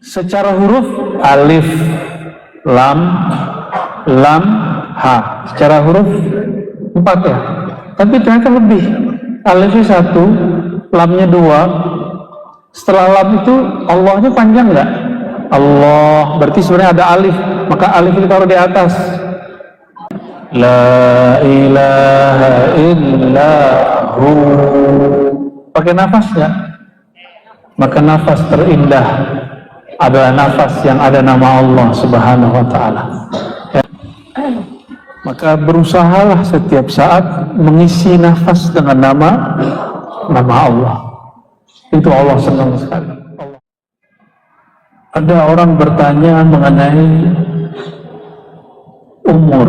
Secara huruf alif, lam, lam, ha. Secara huruf 4 ya. Tapi ternyata lebih. Alifnya 1, lamnya 2. Setelah lam itu Allahnya panjang nggak? Allah, berarti sebenarnya ada alif. Maka alif itu taruh di atas. La ilaha illahu. Pakai nafas nggak? Maka nafas terindah adalah nafas yang ada nama Allah Subhanahu wa ta'ala. Ya. Maka berusahalah setiap saat mengisi nafas dengan nama Allah. Itu Allah senang sekali. Ada orang bertanya mengenai umur.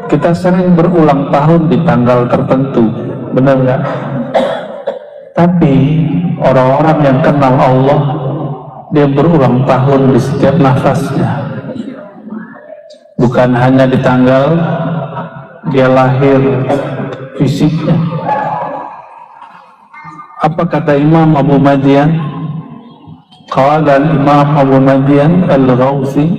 Kita sering berulang tahun di tanggal tertentu, benar nggak? Tapi orang-orang yang kenal Allah, dia berulang tahun di setiap nafasnya. Bukan hanya di tanggal dia lahir fisiknya. Apa kata Imam Abu Madian? Qala Imam Abu Madian Al-Ghawthi,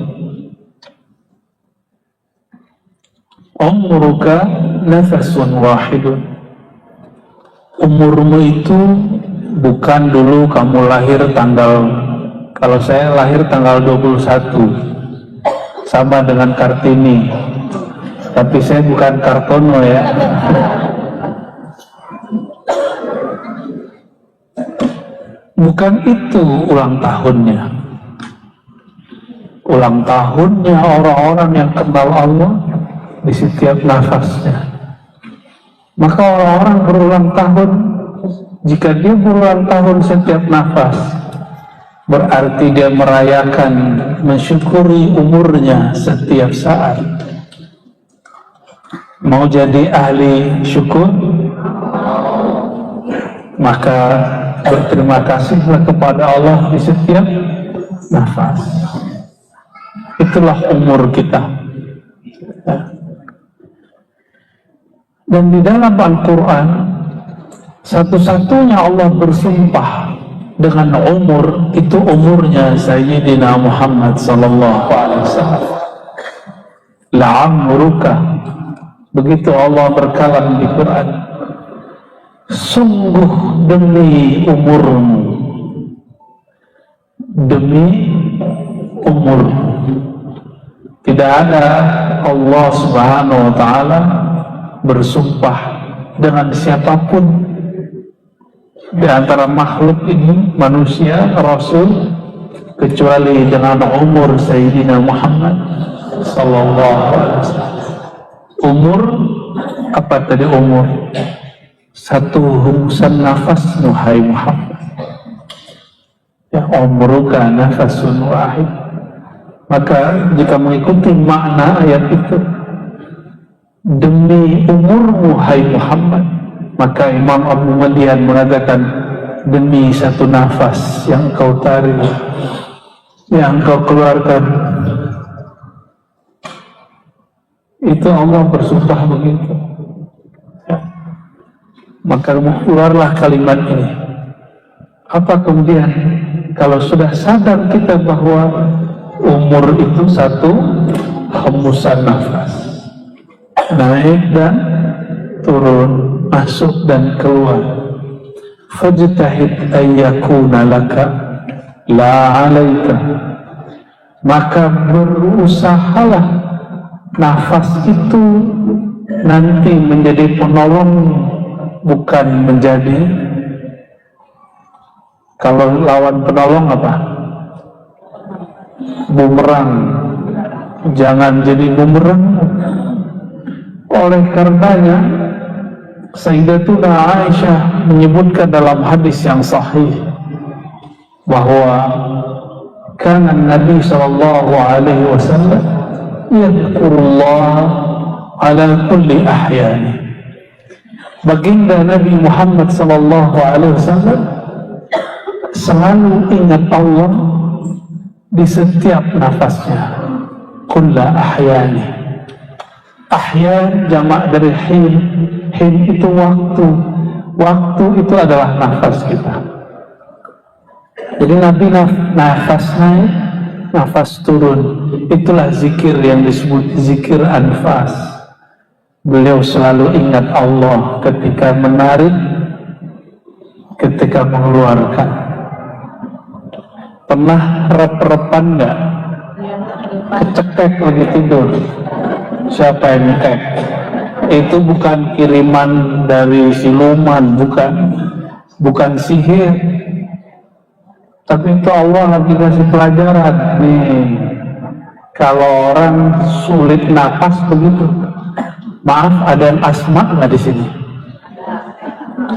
umruka nafasun wahidun. Umurmu itu bukan dulu kamu lahir tanggal, kalau saya lahir tanggal 21 sama dengan Kartini, tapi saya bukan Kartono ya. Bukan itu ulang tahunnya. Ulang tahunnya orang-orang yang kenal Allah di setiap nafasnya. Maka orang-orang berulang tahun, jika dia berulang tahun setiap nafas, berarti dia merayakan, mensyukuri umurnya setiap saat. Mau jadi ahli syukur, maka berterima kasihlah kepada Allah di setiap nafas. Itulah umur kita. Dan di dalam Al-Quran, satu-satunya Allah bersumpah dengan umur, itu umurnya Sayyidina Muhammad sallallahu alaihi wasallam. La'amruka, begitu Allah berkalam di Quran, sungguh demi umurmu, demi umurmu. Tidak ada Allah Subhanahu wa ta'ala bersumpah dengan siapapun di antara makhluk ini, manusia, Rasul, kecuali dengan umur Sayyidina Muhammad sallallahu alaihi wasallam. Umur, apa tadi umur? Satu hembusan nafas, wahai Muhammad. Ya, umruka nafasun wahid. Maka jika mengikuti makna ayat itu, demi umurmu hai Muhammad, maka Imam Abu Madian mengatakan, demi satu nafas yang kau tarik, yang kau keluarkan, itu Allah bersumpah begitu. Ya. Maka keluarlah kalimat ini. Apa kemudian kalau sudah sadar kita bahwa umur itu satu hembusan nafas, naik dan turun, masuk dan keluar, fajtahid ayyakuna laka la alaika, maka berusahalah nafas itu nanti menjadi penolong, bukan menjadi, kalau lawan penolong apa? Bumerang. Jangan jadi bumerang. Oleh karenanya Sayyidatuna Aisyah menyebutkan dalam hadis yang sahih bahwa kana Nabi sallallahu alaihi wasallam yadhkurullah ala kulli ahyani. Baginda Nabi Muhammad sallallahu alaihi wasallam selalu ingat Allah di setiap nafasnya. Kulla ahyani. Ahyan jamak dari hin. Hin itu waktu. Waktu itu adalah nafas kita. Jadi Nabi nafas naik, nafas turun. Itulah zikir yang disebut zikir anfas. Beliau selalu ingat Allah ketika menarik, ketika mengeluarkan. Pernah rep-repan nggak? Kecekek lagi tidur. Siapa yang ngekek? Itu bukan kiriman dari siluman, bukan sihir, tapi itu Allah lagi kasih pelajaran nih. Kalau orang sulit napas begitu, maaf, ada yang asma nggak di sini?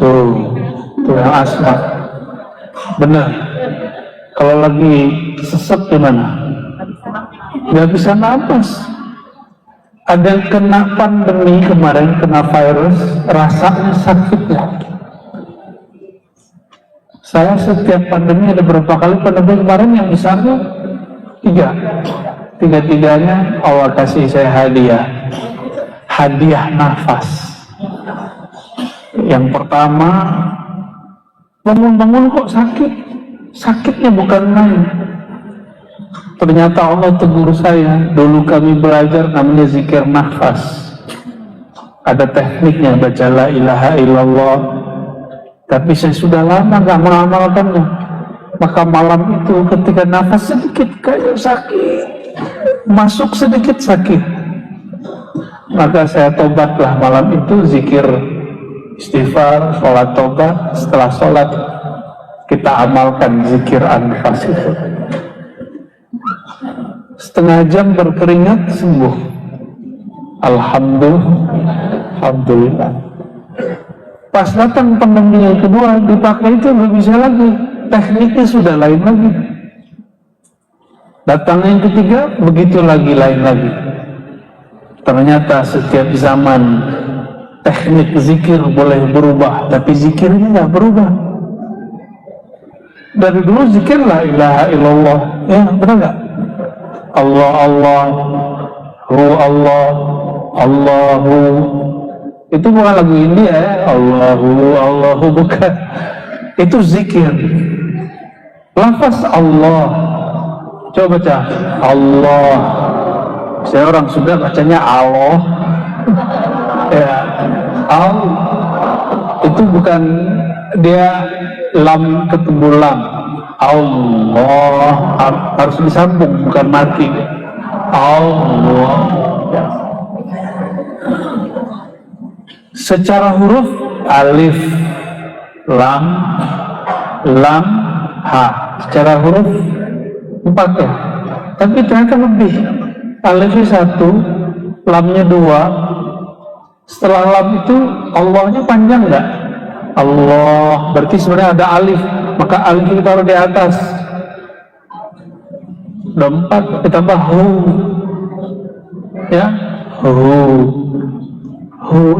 Tuh yang asma, benar. Kalau lagi sesek gimana? Nggak bisa napas. Ada yang kena pandemi kemarin, kena virus, rasanya sakit ya. Saya setiap pandemi, ada berapa kali pandemi kemarin yang misalnya tiga-tiganya Allah kasih saya hadiah nafas. Yang pertama, bangun-bangun kok sakitnya bukan main. Ternyata Allah tegur saya, dulu kami belajar namanya zikir nafas. Ada tekniknya, baca la ilaha illallah. Tapi saya sudah lama gak mengamalkannya. Maka malam itu ketika nafas sedikit kayak sakit, masuk sedikit sakit, maka saya tobatlah malam itu, zikir istighfar, sholat tobat. Setelah sholat kita amalkan zikir anfas itu. Setengah jam berkeringat, sembuh. Alhamdulillah. Pas datang pandemi yang kedua, dipakai itu nggak bisa lagi, tekniknya sudah lain lagi. Datang yang ketiga, begitu lagi, lain lagi. Ternyata setiap zaman teknik zikir boleh berubah, tapi zikirnya nggak berubah. Dari dulu zikir la ilaha illallah, ya benar nggak? Allah, Allahu. Itu bukan lagu India ya, Allahu bukan. Itu zikir. Lafaz Allah. Coba baca Allah. Saya orang Sunda bacanya Allah. Ya, Allah. Itu bukan, dia lam ketemu lam. Allah harus disambung, bukan mati. Allah. Ya. Secara huruf alif, lam, ha. Secara huruf 4 ya. Tapi ternyata lebih. Alifnya 1, lamnya 2. Setelah lam itu Allahnya panjang nggak? Allah, berarti sebenarnya ada alif, maka alif kita taruh di atas. Udah 4, ditambah hu, ya, hu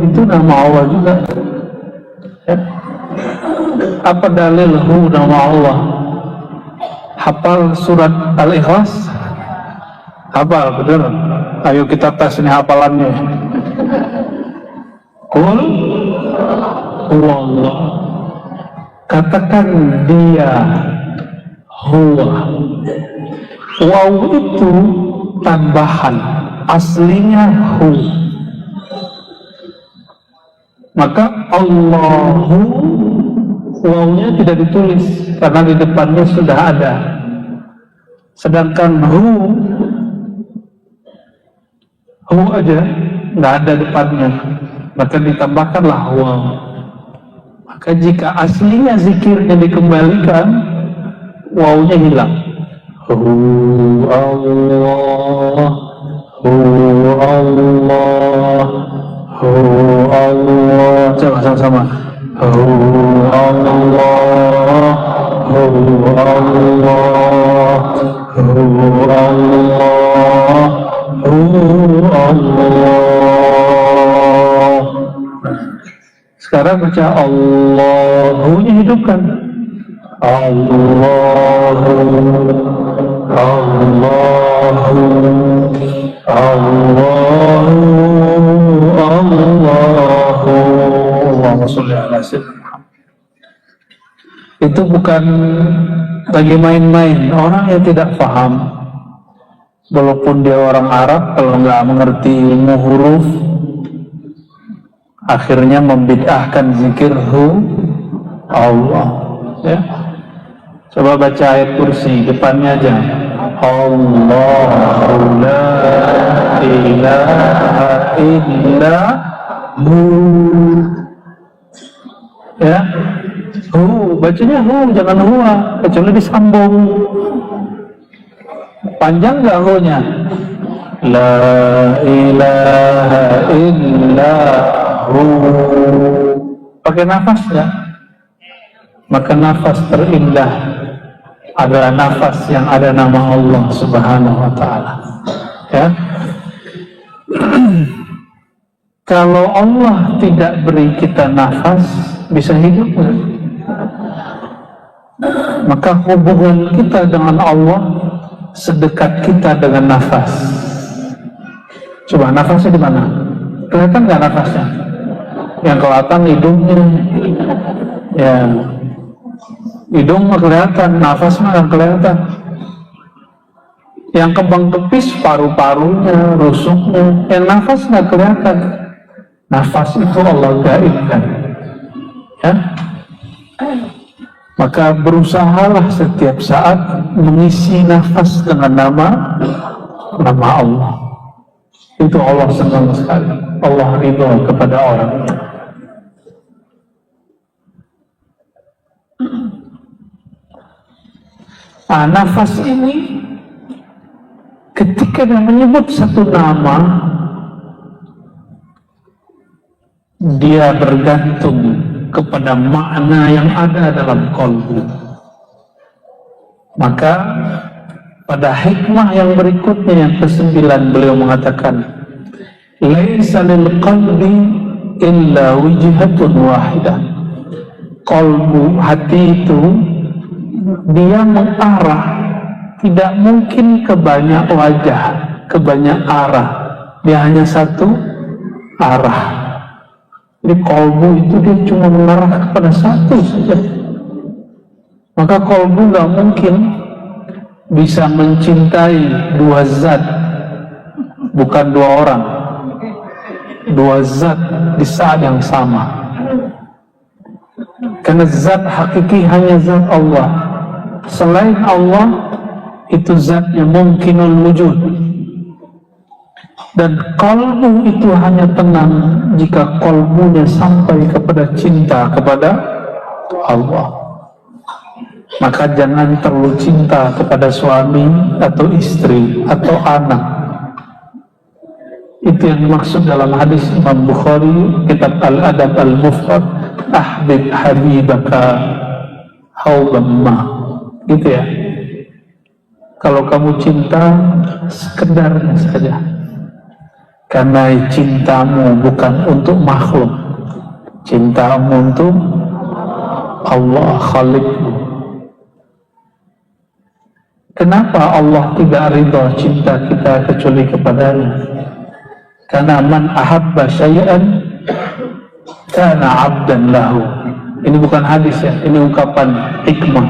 itu nama Allah juga. Ya. Apa dalil hu nama Allah? Hafal surat Al-Ikhlas? Hafal, betul? Ayo kita tes ini hafalannya. Qul huwallah. Katakan dia huwa. Waw itu tambahan, aslinya hu. Maka Allahu, wawnya tidak ditulis karena di depannya sudah ada. Sedangkan hu aja nggak ada depannya, maka ditambahkanlah waw. Maka jika aslinya zikirnya dikembalikan, wawnya hilang. Hu Allah, hu Allah, hu Allah. Coba sama-sama. Hu Allah, hu Allah, hu Allah, hu Allah. Sekarang baca Allahu-nya hidupkan. Allahu, Allahu, Allahu, Allahu. Allahumma sholli ala sayyidina Muhammad. Itu bukan lagi main-main. Orang yang tidak paham, walaupun dia orang Arab, kalau nggak mengerti ilmu huruf, akhirnya membid'ahkan zikirhu Allah. Ya, coba baca ayat kursi depannya aja. Allahu la ilaha illa hu. Ya, hu, bacanya hu, jangan huwa, kecuali disambung. Panjang nggak hu-nya? La ilaha illa hu. Pakai nafas ya. Maka nafas terindah adalah nafas yang ada nama Allah Subhanahu wa ta'ala. Ya. Kalau Allah tidak beri kita nafas, bisa hidup nggak? Maka hubungan kita dengan Allah sedekat kita dengan nafas. Coba nafasnya di mana? Kelihatan nggak nafasnya? Yang kelihatan hidungnya. Ya, hidung mah kelihatan, nafas mah nggak kelihatan. Yang kembang kepis paru-parunya, rusuknya. Yang nafas nggak kelihatan. Nafas itu Allah gaibkan. Ya. Maka berusahalah setiap saat mengisi nafas dengan nama Allah. Itu Allah senang sekali. Allah ridho kepada orang. Nafas ini ketika dia menyebut satu nama, dia bergantung kepada makna yang ada dalam qalbu. Maka pada hikmah yang berikutnya yang ke-9 beliau mengatakan, laisa lil qalbi illa wijhatun wahidah. Qalbu, hati itu dia mengarah, tidak mungkin ke banyak wajah, ke banyak arah. Dia hanya satu arah. Jadi kolbu itu dia cuma mengarah kepada satu saja. Maka kolbu gak mungkin bisa mencintai dua zat, bukan dua orang, dua zat di saat yang sama. Karena zat hakiki hanya zat Allah. Selain Allah itu zatnya mungkinul wujud. Dan kalbu itu hanya tenang jika kalbunya sampai kepada cinta kepada Allah. Maka jangan terlalu cinta kepada suami atau istri atau anak. Itu yang dimaksud dalam hadis Imam Bukhari, kitab Al-Adab Al-Mufrad, ahbib habibaka hawbamma. Gitu ya. Kalau kamu cinta, sekedarnya saja. Karena cintamu bukan untuk makhluk, cintamu untuk Allah Khalikmu. Kenapa Allah tidak ridha cinta kita kecuali kepadanya? Karena man ahabba syai'an kana 'abdan lahu. Ini bukan hadis ya, ini ungkapan hikmah.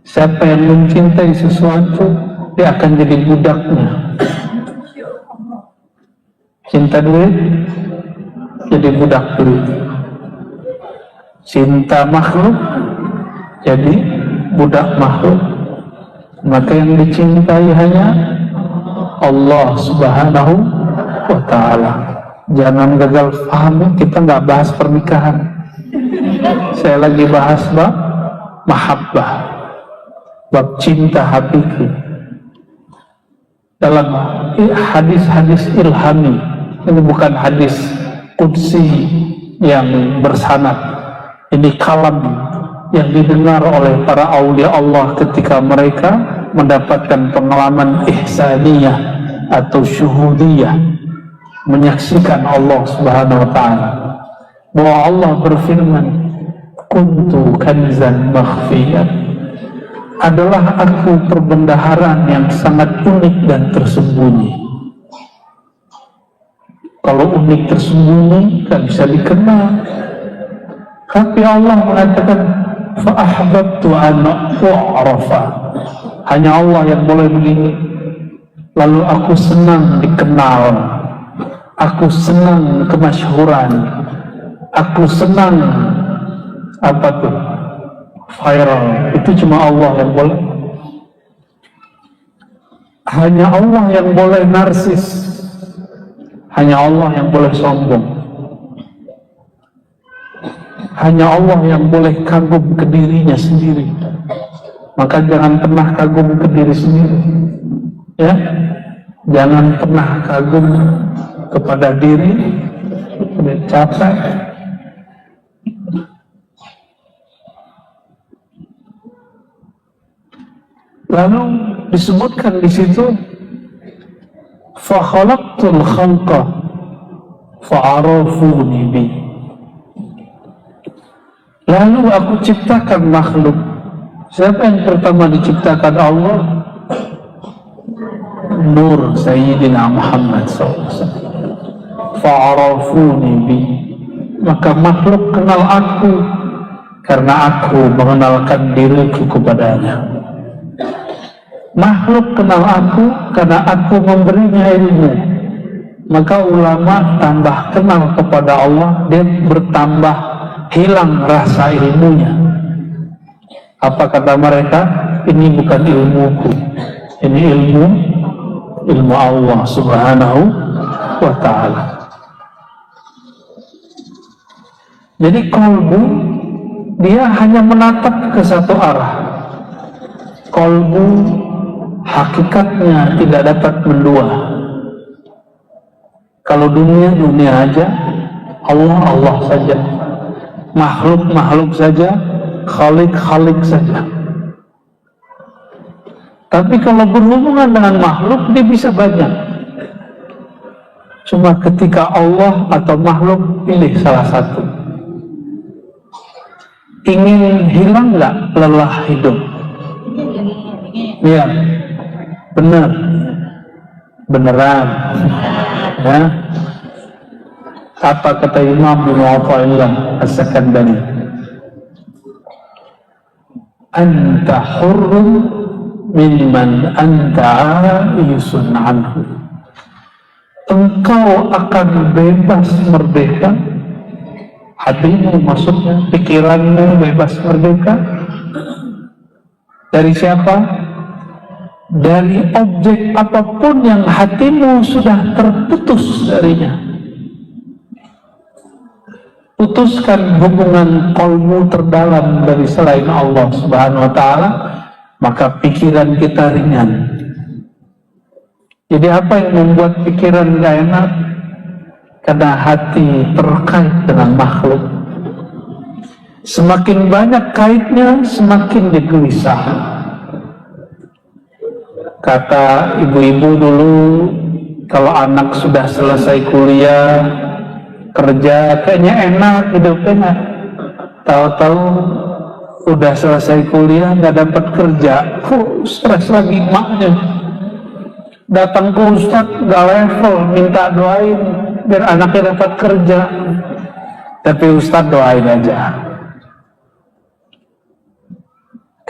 Siapa yang mencintai sesuatu, dia akan jadi budaknya. Cinta duit, jadi budak duit. Cinta makhluk, jadi budak makhluk. Maka yang dicintai hanya Allah Subhanahu wa ta'ala. Jangan gagal paham, kita nggak bahas pernikahan. Saya lagi bahas bab mahabbah, bab cinta hakiki. Dalam hadis-hadis ilhami, ini bukan hadis qudsi yang bersanad. Ini kalam yang didengar oleh para aulia Allah ketika mereka mendapatkan pengalaman ihsaniyah atau syuhudiyah, menyaksikan Allah Subhanahu wa ta'ala. Bahwa Allah berfirman, kuntu kanzan makhfiyan, adalah aku perbendaharaan yang sangat unik dan tersembunyi. Kalau unik tersembunyi, tak bisa dikenal. Tapi Allah mengatakan, fa ahbabtu an u'rafa, hanya Allah yang boleh begini. Lalu aku senang dikenal, aku senang kemasyhuran, aku senang apa tuh, viral. Itu cuma Allah yang boleh. Hanya Allah yang boleh narsis, hanya Allah yang boleh sombong, hanya Allah yang boleh kagum ke dirinya sendiri. Maka jangan pernah kagum ke diri sendiri, ya. Jangan pernah kagum kepada diri, udah capek. Lalu disebutkan di situ, fa khalaqtul khalqa fa arafuni bi. Lalu aku ciptakan makhluk. Siapa yang pertama diciptakan Allah? Nur Sayyidina Muhammad SAW. Fa'arafuni bi, maka makhluk kenal aku karena aku mengenalkan diriku kepadanya. Makhluk kenal aku karena aku memberinya ilmu. Maka ulama tambah kenal kepada Allah, dia bertambah hilang rasa ilmunya. Apa kata mereka? Ini bukan ilmuku, ini ilmu Allah Subhanahu wa ta'ala. Jadi kolbu, dia hanya menatap ke satu arah. Kolbu hakikatnya tidak dapat mendua. Kalau dunia, dunia aja, Allah, Allah saja, makhluk, makhluk saja, khalik, khalik saja. Tapi kalau berhubungan dengan makhluk, dia bisa banyak. Cuma ketika Allah atau makhluk, pilih salah satu. Ingin hilang nggak lelah hidup? Ya, benar, beneran. Ya. Apa kata Imam bin Athaillah As-Sakandari? Anta hurrun mimman anta a'isun anhu. Engkau akan bebas merdeka, hatimu maksudnya, pikiranmu bebas merdeka. Dari siapa? Dari objek apapun yang hatimu sudah terputus darinya. Putuskan hubungan kolmu terdalam dari selain Allah Subhanahu wa ta'ala, maka pikiran kita ringan. Jadi apa yang membuat pikiran gak enak? Karena hati terkait dengan makhluk. Semakin banyak kaitnya, semakin gelisah. Kata ibu-ibu dulu, kalau anak sudah selesai kuliah, kerja, kayaknya enak hidupnya. Tahu-tahu udah selesai kuliah, nggak dapat kerja, stres lagi maknya. Datang ke ustadz, nggak level, minta doain biar anaknya dapat kerja. Tapi ustadz doain aja.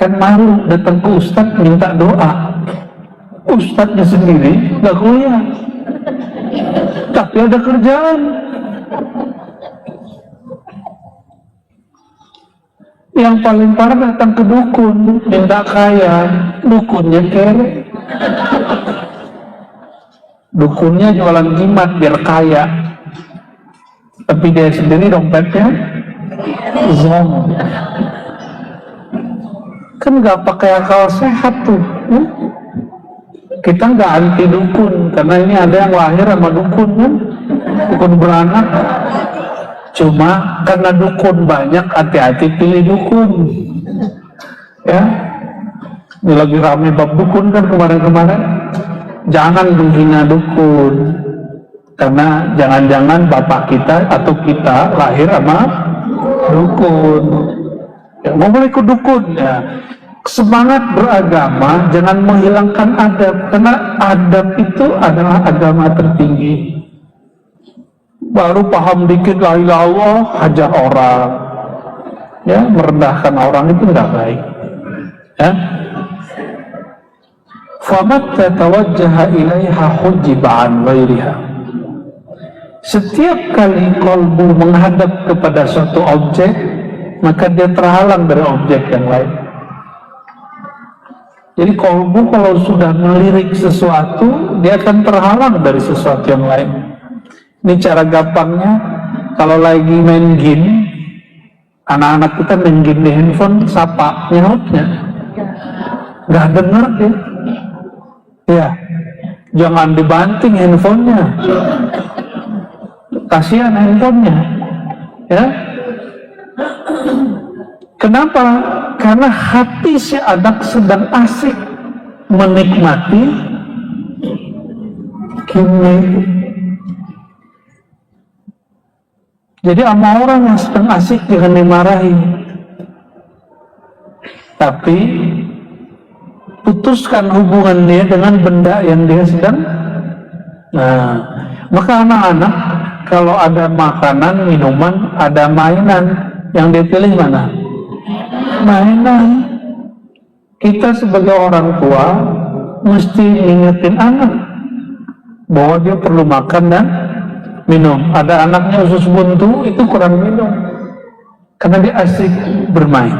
Kan malu datang ke ustadz minta doa. Ustadznya sendiri nggak kuliah, tapi ada kerjaan. Yang paling parah datang ke dukun minta kaya, dukunnya kere. Dukunnya jualan jimat biar kaya, tapi dia sendiri dompetnya zong. Kan nggak pakai akal sehat tuh. Kita nggak anti dukun, karena ini ada yang lahir sama dukun kan, dukun beranak. Cuma karena dukun banyak, hati-hati pilih dukun. Ya, ini lagi rame bab dukun kan kemarin-kemarin. Jangan menghina dukun, karena jangan-jangan bapak kita atau kita lahir sama dukun. Ya, mau boleh ikut dukun ya. Semangat beragama, jangan menghilangkan adab, karena adab itu adalah agama tertinggi. Baru paham dikit la ilaha illallah, hajar orang. Ya, merendahkan orang itu nggak baik. Ya. Famatta tawajjaha ilaiha hujiba an ghairiha. Setiap kali kolbu menghadap kepada suatu objek, maka dia terhalang dari objek yang lain. Jadi kolbu kalau sudah melirik sesuatu, dia akan terhalang dari sesuatu yang lain. Ini cara gampangnya, kalau lagi main game, anak-anak kita main game di handphone, sapa nyautnya, nggak denger dia. Ya, jangan dibanting handphonenya, kasihan handphonenya. Ya, kenapa? Karena hati si anak sedang asik menikmati game. Jadi sama orang yang sedang asik jangan dimarahi, tapi putuskan hubungan dia dengan benda yang dia sedang. Nah, maka anak-anak kalau ada makanan, minuman, ada mainan, yang dia pilih mana? Mainan. Kita sebagai orang tua mesti ingetin anak bahwa dia perlu makan dan minum. Ada anaknya usus buntu, itu kurang minum karena dia asik bermain.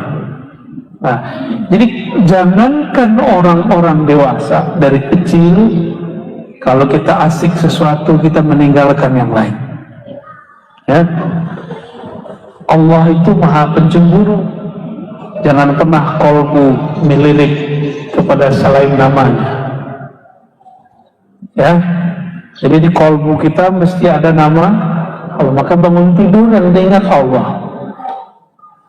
Nah, jadi jangankan orang-orang dewasa, dari kecil kalau kita asik sesuatu kita meninggalkan yang lain. Ya, Allah itu maha pencemburu. Jangan pernah kolbu melirik kepada selain namanya. Ya, jadi di kolbu kita mesti ada nama Allah. Maka bangun tidur dan ingat Allah.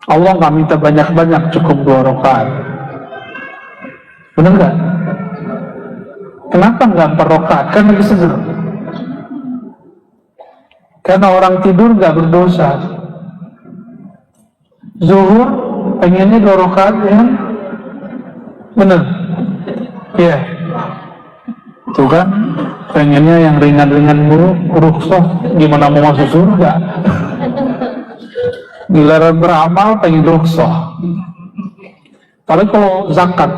Allah nggak minta banyak-banyak, cukup 2 rakaat. Benar nggak? Kenapa nggak 4 rakaat? Kan lagi seger. Karena orang tidur nggak berdosa. Zuhur pengennya 2 rakaat, ya? Benar? Iya. Tuh kan, pengennya yang ringan-ringan mulu, rukhsah. Gimana mau masuk surga? Giliran beramal pengen rukhsah. Tapi kalau zakat,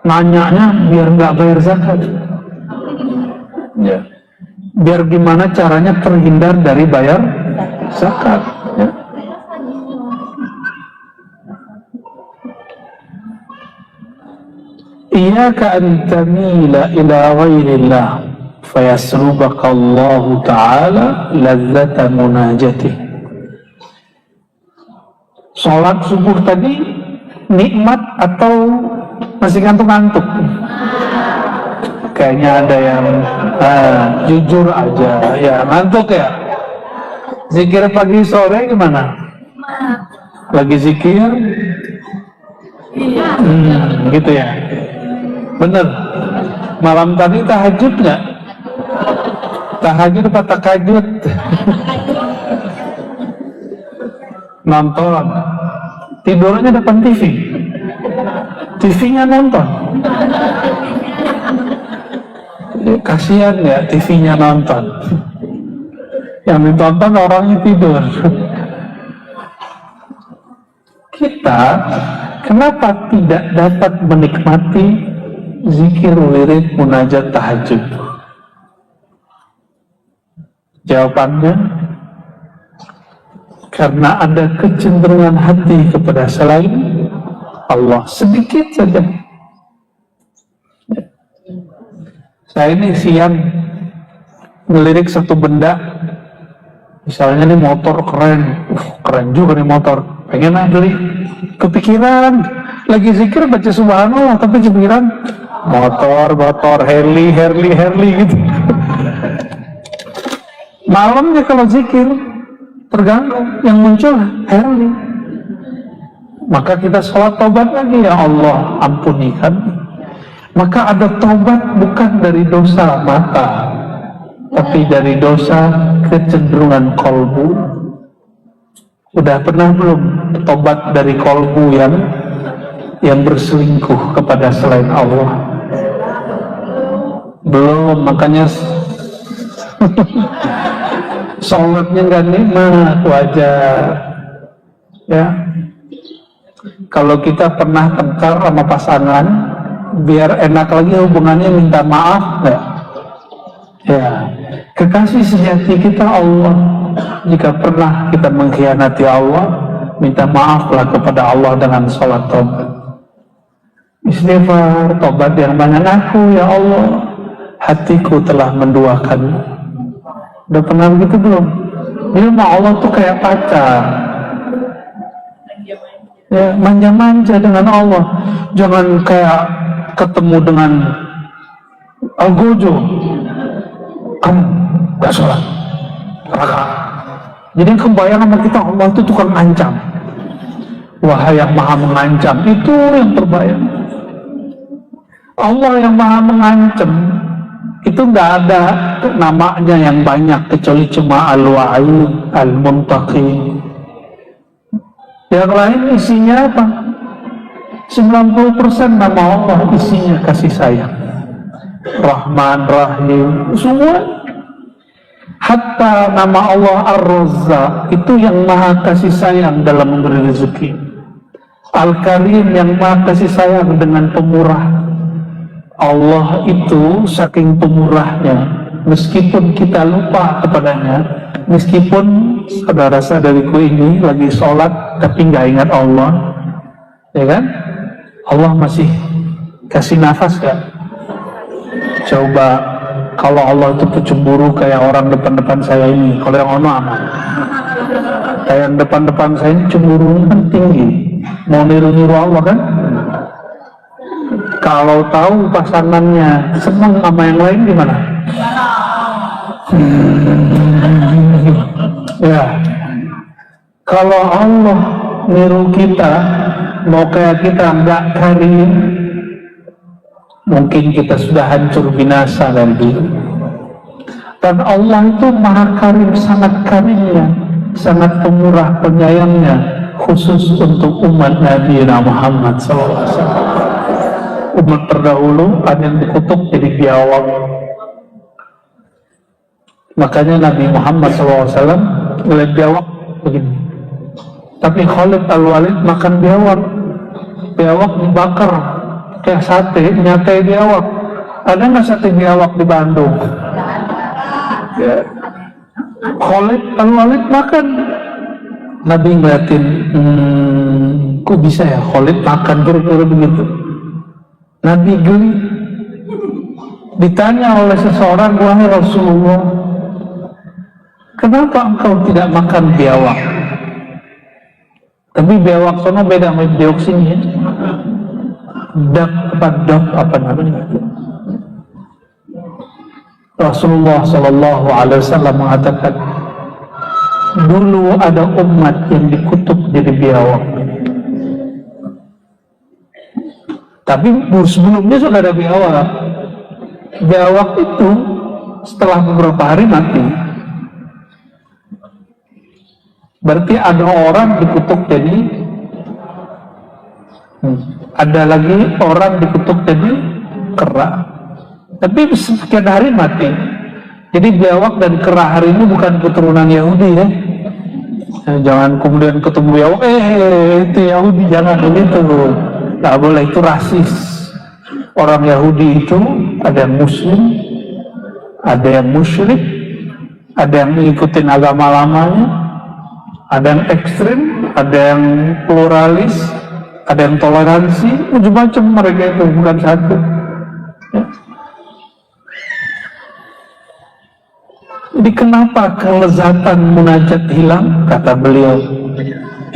nanyanya biar nggak bayar zakat. Ya. Biar gimana caranya terhindar dari bayar zakat. Ya. Iyyaka an tamila ila ghairillah fayasrubaka Allah Ta'ala ladzata munajatih. Sholat subuh tadi nikmat atau masih ngantuk-ngantuk? Kayaknya ada yang jujur aja, ya ngantuk ya. Zikir pagi sore gimana? Lagi zikir? Gitu ya. Bener. Malam tadi tahajud nggak? Tahajud apa tahajud? Nonton. Tidurnya depan TV. TV-nya nonton. Kasihan ya, TV-nya nonton. Yang ditonton orangnya tidur. Kita kenapa tidak dapat menikmati zikir, wirid, munajat, tahajud? Jawabannya, karena ada kecenderungan hati kepada selain Allah sedikit saja. Saya ini siang ngelirik satu benda, misalnya nih motor keren, keren juga nih motor, pengen beli, kepikiran, lagi zikir baca subhanallah, tapi kepikiran motor, Harley gitu. Malamnya kalau zikir terganggu, yang muncul Harley. Maka kita sholat tobat lagi, ya Allah ampuni kami. Maka ada tobat bukan dari dosa mata, tapi dari dosa kecenderungan kolbu. Udah pernah belum tobat dari kolbu yang berselingkuh kepada selain Allah? Belum, makanya sholatnya nggak nikmat, wajar. Ya, Kalau kita pernah tengkar sama pasangan, biar enak lagi hubungannya, minta maaf nggak? Ya, kekasih sejati kita Allah. Jika pernah kita mengkhianati Allah, minta maaflah kepada Allah dengan sholat tobat. Istighfar, tobat yang banyak. Aku, ya Allah, hatiku telah menduakan. Udah pernah begitu belum? Dia sama Allah tuh kayak pacar. Ya, manja-manja dengan Allah. Jangan kayak ketemu dengan Algojo, kamu gak sholat. Jadi kebayang sama kita, Allah itu tukang ancam. Wahai yang maha mengancam, itu yang terbayang. Allah yang maha mengancam, itu nggak ada namanya yang banyak kecuali cuma Al-Wa'id, Al-Muntaqi. Yang lain isinya apa? 90% nama Allah isinya kasih sayang, Rahman, Rahim, semua. Hatta nama Allah Ar-Razzaq itu yang maha kasih sayang dalam memberi rezeki. Al-Karim yang maha kasih sayang dengan pemurah. Allah itu saking pemurahnya, meskipun kita lupa kepadanya, meskipun saudara-saudariku ini lagi sholat tapi nggak ingat Allah, ya kan? Allah masih kasih nafas kan? Coba kalau Allah itu cemburu kayak orang depan-depan saya ini, kalau yang ono aman. Kayak yang depan-depan saya ini cemburu kan tinggi, mau niru-niru Allah kan? Kalau tahu pasangannya senang sama yang lain gimana? Ya, kalau Allah niru kita, mau kayak kita nggak karim, mungkin kita sudah hancur binasa nanti. Dan Allah itu maha karim, sangat karimnya, sangat pemurah penyayangnya, khusus untuk umat Nabi Muhammad SAW. Umat terdahulu ada yang dikutuk jadi biawak. Makanya Nabi Muhammad SAW melihat biawak begini. Tapi Khalid Al-Walid makan biawak. Biawak dibakar kayak sate, nyatai biawak. Ada nggak sate biawak di Bandung? Ya. Khalid Al-Walid makan. Nabi ngeliatin, kok bisa ya Khalid makan kira-kira begitu? Nabi geli. Ditanya oleh seseorang, wahai Rasulullah, kenapa engkau tidak makan biawak? Tapi biawak sana beda sama biawak sini ya. Dok apa namanya? Rasulullah Shallallahu Alaihi Wasallam mengatakan, dulu ada umat yang dikutuk jadi biawak. Tapi sebelumnya sudah ada biawak. Biawak itu setelah beberapa hari mati. Berarti ada orang dikutuk jadi, ada lagi orang dikutuk jadi kera. Tapi sekian hari mati. Jadi biawak dan kera hari ini bukan keturunan Yahudi ya. Jangan kemudian ketemu biawak, itu Yahudi, jangan begitu. Nggak boleh, itu rasis. Orang Yahudi itu ada yang Muslim, ada yang musyrik, ada yang mengikuti agama lamanya, ada yang ekstrim, ada yang pluralis, ada yang toleransi, macam-macam mereka itu, bukan satu. Ya. Jadi kenapa kelezatan munajat hilang? Kata beliau,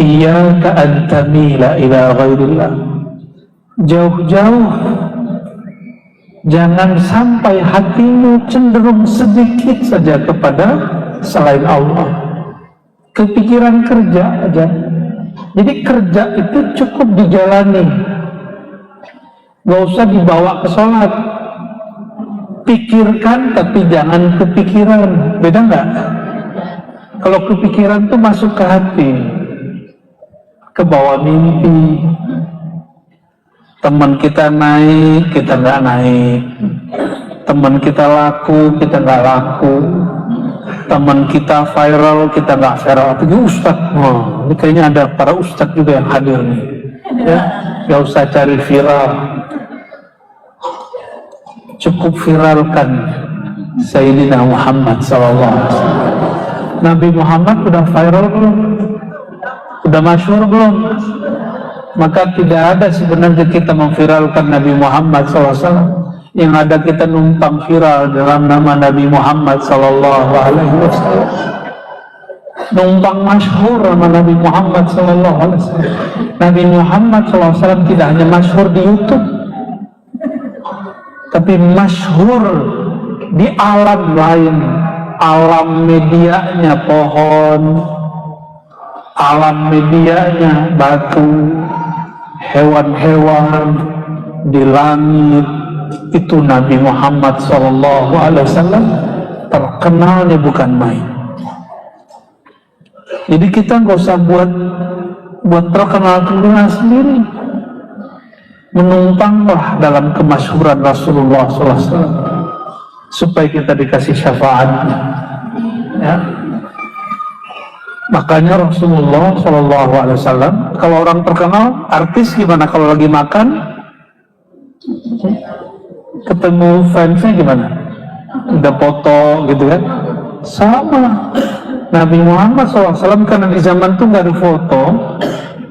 iyyaka an tamila ila ghairillah. Jauh-jauh jangan sampai hatimu cenderung sedikit saja kepada selain Allah. Kepikiran kerja aja. Jadi kerja itu cukup dijalani, gak usah dibawa ke sholat. Pikirkan tapi jangan kepikiran. Beda nggak? Kalau kepikiran tuh masuk ke hati, ke bawah mimpi. Teman kita naik, kita nggak naik. Teman kita laku, kita nggak laku. Teman kita viral, kita nggak viral. Tapi Ustadz, ini kayaknya ada para Ustadz juga yang hadir nih. ya, gak usah cari viral, cukup viralkan Sayyidina Muhammad SAW. Nabi Muhammad udah viral belum? Udah masyhur belum? Maka tidak ada sebenarnya kita memviralkan Nabi Muhammad SAW. Yang ada kita numpang viral dalam nama Nabi Muhammad SAW. Numpang masyhur sama Nabi Muhammad SAW. Nabi Muhammad SAW tidak hanya masyhur di YouTube, tapi masyhur di alam lain. Alam medianya pohon, alam medianya batu, hewan-hewan di langit. Itu Nabi Muhammad SAW terkenalnya bukan main. Jadi kita nggak usah buat terkenal sendiri. Menumpanglah dalam kemasyhuran Rasulullah SAW supaya kita dikasih syafaat. Ya. Makanya Rasulullah SAW kalau orang terkenal, artis gimana kalau lagi makan? Ketemu fansnya gimana? Udah foto gitu kan? Sama. Nabi Muhammad SAW karena di zaman itu nggak ada foto,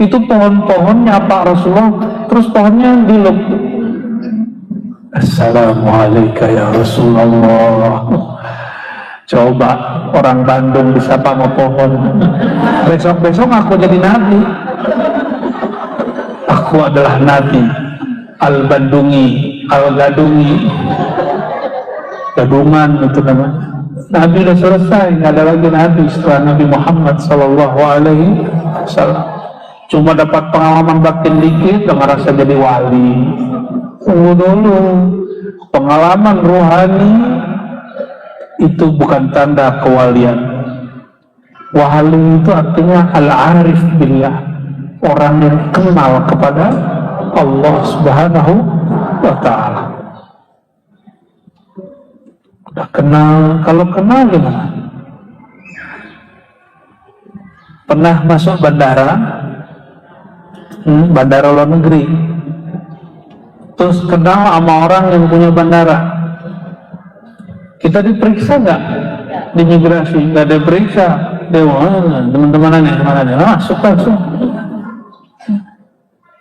itu pohon-pohon nyapa Rasulullah, terus pohonnya diluk. Assalamualaikum ya Rasulullah. Coba orang Bandung bisa sama pohon. Besok-besok aku jadi nabi. Aku adalah nabi. Al-Bandungi, Al-Gadungi, gadungan itu namanya. Nabi udah selesai, nggak ada lagi nabi setelah Nabi Muhammad SAW. Cuma dapat pengalaman batin dikit, udah ngerasa jadi wali. Tunggu dulu, pengalaman rohani itu bukan tanda kewalian. Wali itu artinya al-arif billah, orang yang kenal kepada Allah Subhanahu wa Ta'ala. Udah kenal, kalau kenal gimana? Pernah masuk bandara, bandara luar negeri, terus kenal sama orang yang punya bandara. Kita diperiksa nggak di imigrasi? Nggak ada periksa. Dia teman-teman aneh, masuk langsung.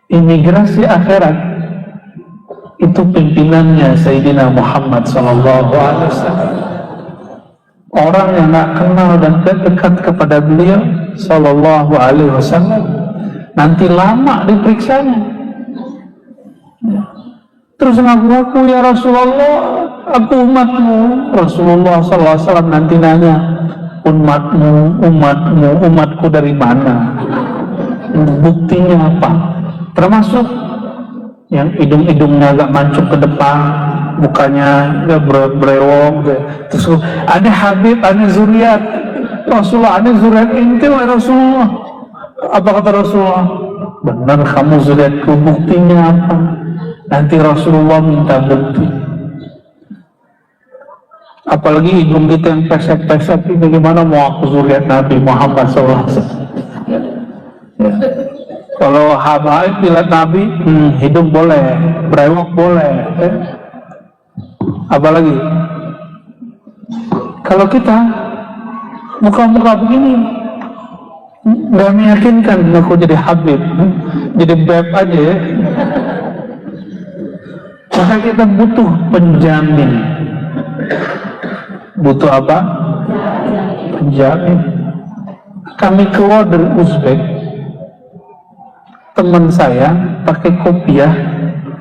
Imigrasi akhirat itu pimpinannya Sayyidina Muhammad SAW. Orang yang nggak kenal dan dekat kepada beliau SAW nanti lama diperiksanya. Terus ngaku-ngaku, ya Rasulullah, aku umatmu. Rasulullah SAW nanti nanya, umatku dari mana? Buktinya apa? Termasuk yang hidung-hidungnya agak mancung ke depan, mukanya agak brewok. Terus ada Habib, ada zuriat Rasulullah, ada zuriat intil ya Rasulullah. Apa kata Rasulullah? Benar kamu zuriatku, buktinya apa? Nanti Rasulullah minta bukti. Apalagi hidung kita yang pesek-pesek, bagaimana mau aku zuriat Nabi Muhammad SAW? Ya. Kalau habaib lihat Nabi, hidung boleh, brewok boleh. Apalagi kalau kita muka-muka begini, nggak meyakinkan aku jadi Habib, jadi beb aja ya. Maka kita butuh penjamin. Butuh apa? Penjamin. Kami keluar dari Uzbek, teman saya pakai kopiah,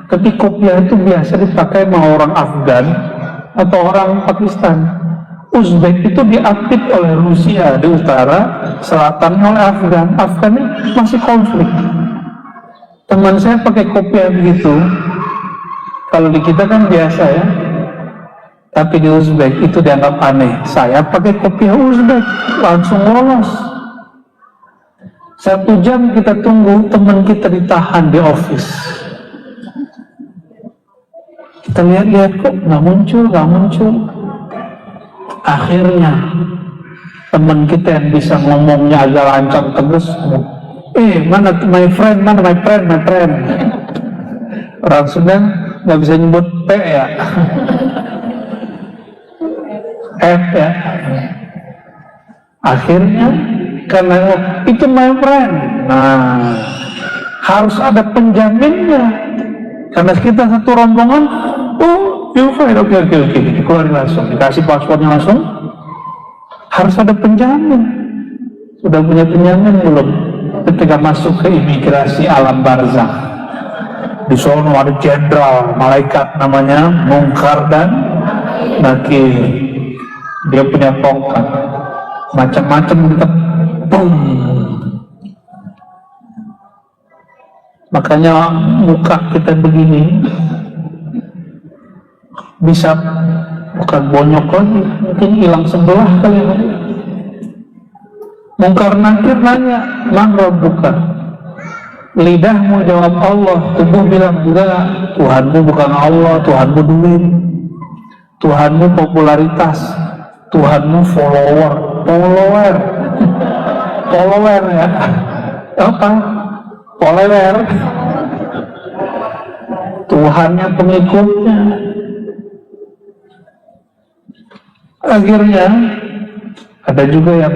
tapi kopiah itu biasa dipakai sama orang Afgan atau orang Pakistan. Uzbek itu diapit oleh Rusia di utara, selatannya oleh Afgan. Afgan ini masih konflik. Teman saya pakai kopiah begitu. Kalau di kita kan biasa ya, tapi di Uzbek itu dianggap aneh. Saya pakai kopiah Uzbek, langsung lolos. 1 jam kita tunggu, teman kita ditahan di office. Kita lihat-lihat kok nggak muncul. Akhirnya teman kita yang bisa ngomongnya agak lancang tegas Mana my friend, mana my friend. Orang Sunda nggak bisa nyebut P ya, F ya. Akhirnya karena itu my friend, nah harus ada penjaminnya. Karena kita satu rombongan, you fine, oke, keluarin langsung, dikasih paspornya langsung. Harus ada penjamin. Sudah punya penjamin belum? Ketika masuk ke imigrasi alam barzakh, di sono ada jenderal malaikat namanya Munkar dan Nakir. Dia punya tongkat, macam-macam kita, boom. Makanya muka kita begini bisa bukan bonyok lagi, mungkin hilang sebelah kali ya. Munkar Nakir nanya, man rabbuka? Lidahmu jawab Allah, tubuh bilang enggak, Tuhanmu bukan Allah, Tuhanmu duit, Tuhanmu popularitas, Tuhanmu follower ya. Apa? Follower. Tuhannya pengikutnya. Akhirnya ada juga yang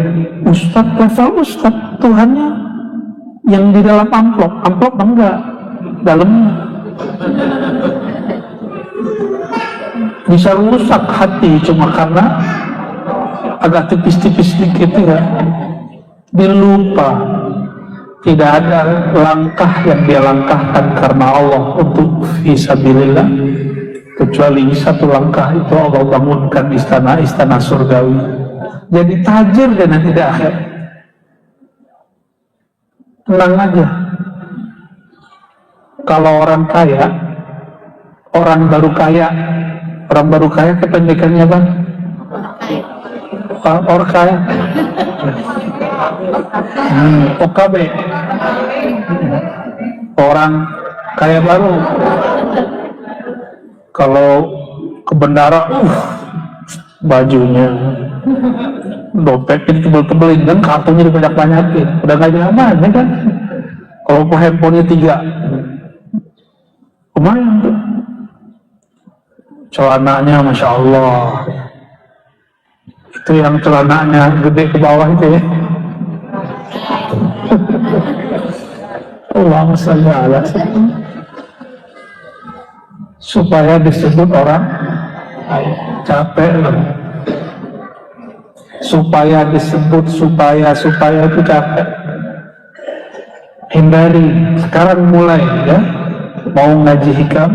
level ustad, Tuhannya yang di dalam amplop enggak, dalamnya. Bisa rusak hati cuma karena agak tipis-tipis sedikit ya. Dilupa, tidak ada langkah yang dia langkahkan karena Allah untuk fisabilillah, kecuali satu langkah itu Allah bangunkan istana surgawi. Jadi tajir dan nanti di akhir. Tenang aja. Kalau orang baru kaya kependekannya apa? Orang kaya. OKB. Orang kaya baru. Kalau ke bendara, bajunya, dompetnya tebel-tebelin kan, kartunya dibanyak-banyakin, udah gak nyaman ya kan. Kalau handphonenya 3 lumayan tuh. Celananya Masya Allah, itu yang celananya gede ke bawah itu ya. Allahumma sholli ala sayyidina. Supaya disebut orang capek loh. Supaya disebut supaya itu capek. Hindari sekarang mulai ya. Mau ngaji hikam,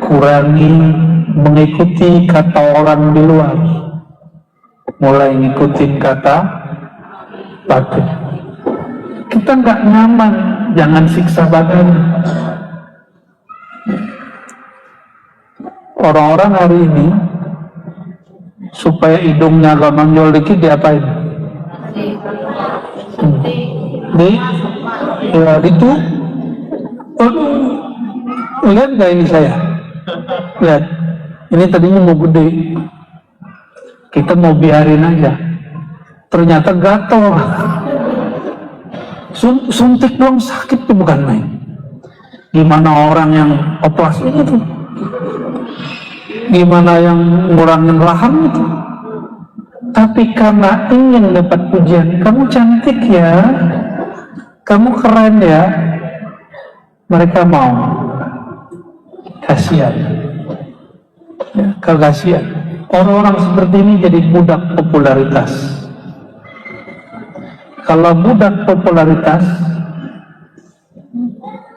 kurangi mengikuti kata orang di luar, mulai ngikutin kata batin. Kita nggak nyaman, jangan siksa badan. Orang-orang hari ini supaya hidungnya agak menonjol dikit diapain? Itu lihat gak ini saya? Lihat, ini tadinya mau gede, kita mau biarin aja, ternyata gatel. Suntik doang sakit tuh bukan main. Gimana orang yang operasi itu? Gimana yang ngurangin raham itu? Tapi karena ingin dapat pujian, kamu cantik ya, kamu keren ya, mereka mau. Kasihan ya, kasihan. Orang-orang seperti ini jadi budak popularitas. Kalau budak popularitas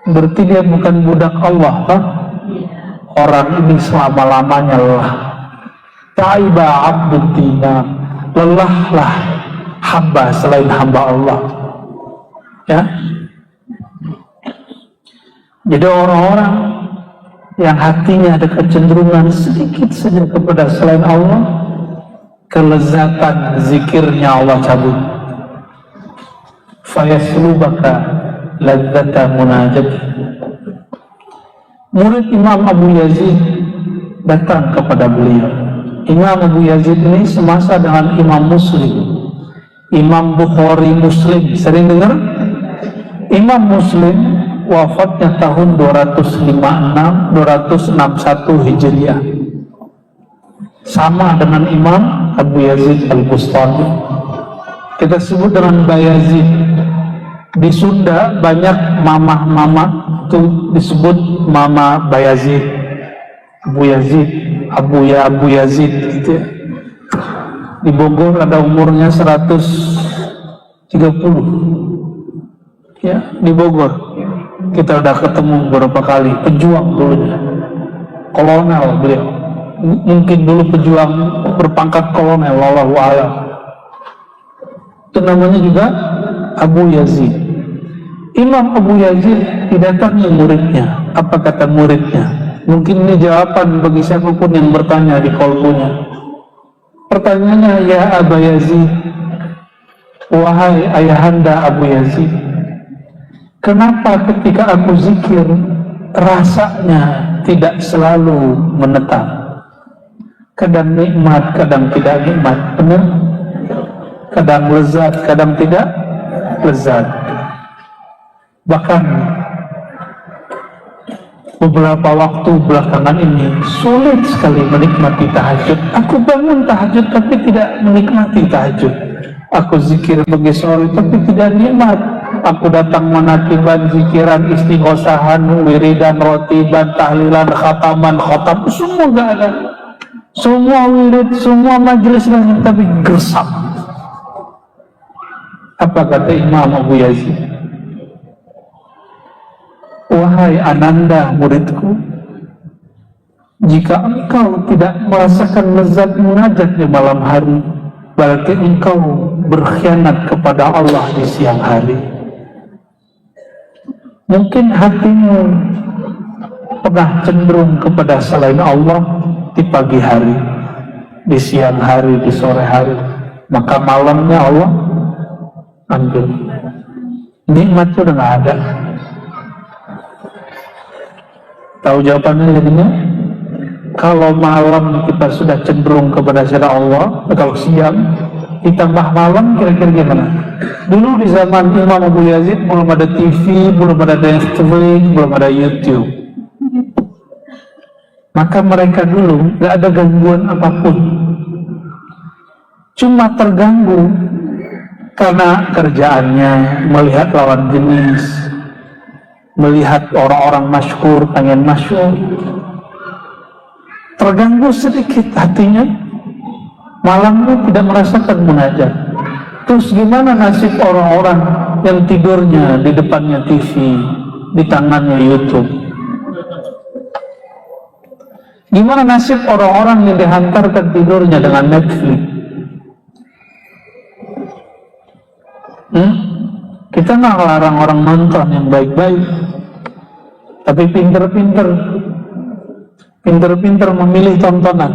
berarti dia bukan budak Allah, kan? Orang ini selama-lamanya lelah. Taiba abdud dinar, lelahlah hamba selain hamba Allah. Ya. Jadi orang-orang yang hatinya ada kecenderungan sedikit saja kepada selain Allah, kelezatan zikirnya Allah cabut. Fayaslubaka ladzata munajat. Murid Imam Abu Yazid datang kepada beliau. Imam Abu Yazid ini semasa dengan Imam Muslim, Imam Bukhari Muslim. Sering dengar Imam Muslim wafatnya tahun 261 Hijriah, sama dengan Imam Abu Yazid Al-Bustami. Kita sebut dengan Bayazid. Di Sunda banyak mama-mama itu disebut Mama Bayazid, Abu Yazid, Abu Yazid gitu ya. Di Bogor ada umurnya 130 ya, di Bogor kita udah ketemu beberapa kali. Pejuang dulunya, kolonel beliau, mungkin dulu pejuang berpangkat kolonel, wallahu a'lam. Itu namanya juga Abu Yazid. Imam Abu Yazid didatangi muridnya. Apa kata muridnya? Mungkin ini jawaban bagi siapapun yang bertanya di kolbunya. Pertanyaannya, ya Abu Yazid, wahai ayahanda Abu Yazid, kenapa ketika aku zikir rasanya tidak selalu menetap? Kadang nikmat, kadang tidak nikmat. Benar? Kadang lezat, kadang tidak lezat. Bahkan beberapa waktu belakangan ini sulit sekali menikmati tahajud. Aku bangun tahajud tapi tidak menikmati tahajud. Aku zikir pagi sore tapi tidak nikmat. Aku datang menakiban, zikiran, istighosahan, wiridan, rotiban, tahlilan, khataman, khotam, semua gak ada. Semua wirid, semua majelis, tapi gersam. Apa kata Imam Abu Yazid? Wahai Ananda muridku, jika engkau tidak merasakan lezat munajat di malam hari, berarti engkau berkhianat kepada Allah di siang hari. Mungkin hatimu pernah cenderung kepada selain Allah di pagi hari, di siang hari, di sore hari, maka malamnya Allah ambil. Nikmat itu udah gak ada. Tahu jawabannya jadinya? Kalau malam kita sudah cenderung kepada selain Allah, kalau siang ditambah malam, kira-kira gimana? Dulu di zaman Imam Abu Yazid belum ada TV, belum ada Netflix, belum ada YouTube. Maka mereka dulu gak ada gangguan apapun. Cuma terganggu karena kerjaannya, melihat lawan jenis, melihat orang-orang masyhur, pengen masyhur, terganggu sedikit hatinya, malamnya tidak merasakan munajat. Terus gimana nasib orang-orang yang tidurnya di depannya TV, di tangannya YouTube? Gimana nasib orang-orang yang dihantarkan tidurnya dengan Netflix? Kita nggak larang orang nonton yang baik-baik, tapi pinter-pinter memilih tontonan.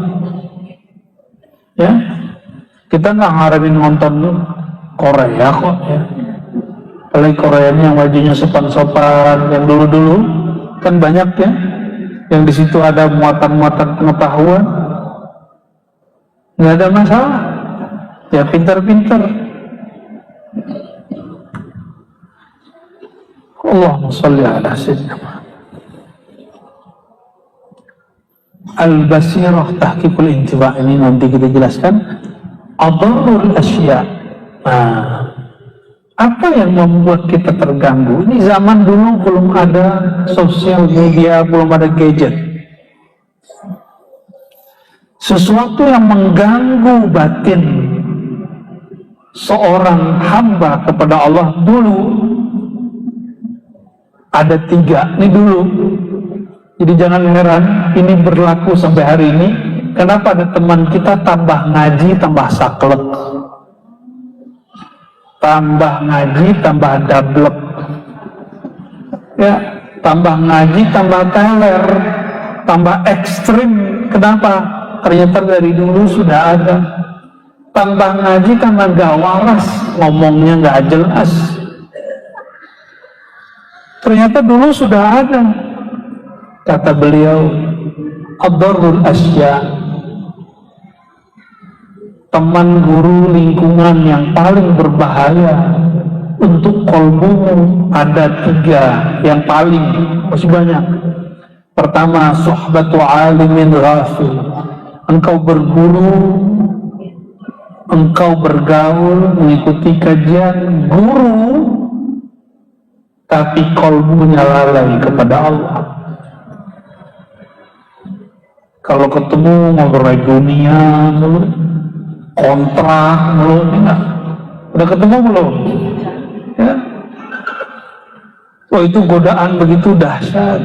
Ya, kita nggak ngarahin nonton Korea kok ya. Apalagi Koreanya yang wajunya sopan-sopan, yang dulu-dulu kan banyak ya, yang di situ ada muatan-muatan pengetahuan, nggak ada masalah. Ya pinter-pinter. Allahumma sholli ala sayyidina Al-Basirah Tahqiqul Intiba, ini nanti kita jelaskan adharul asya. Nah, apa yang membuat kita terganggu? Ini zaman dulu belum ada sosial media, belum ada gadget. Sesuatu yang mengganggu batin seorang hamba kepada Allah dulu ada 3, ini dulu. Jadi jangan heran, ini berlaku sampai hari ini. Kenapa ada teman kita tambah ngaji, tambah saklek, tambah ngaji, tambah dablek, ya, tambah ngaji, tambah teler, tambah ekstrim. Kenapa? Ternyata dari dulu sudah ada. Tambah ngaji, tambah gak waras, ngomongnya gak jelas. Ternyata dulu sudah ada. Kata beliau, adharul asya, teman, guru, lingkungan yang paling berbahaya untuk kolbumu ada 3 yang paling, masih banyak. Pertama, sohbatu alimin ghafil. Engkau berguru, engkau bergaul, mengikuti kajian guru, tapi kolbunya lalai kepada Allah. Kalau ketemu ngobrol dunia, kontrak, enggak. Udah ketemu belum? Ya. Oh, itu godaan begitu dahsyat,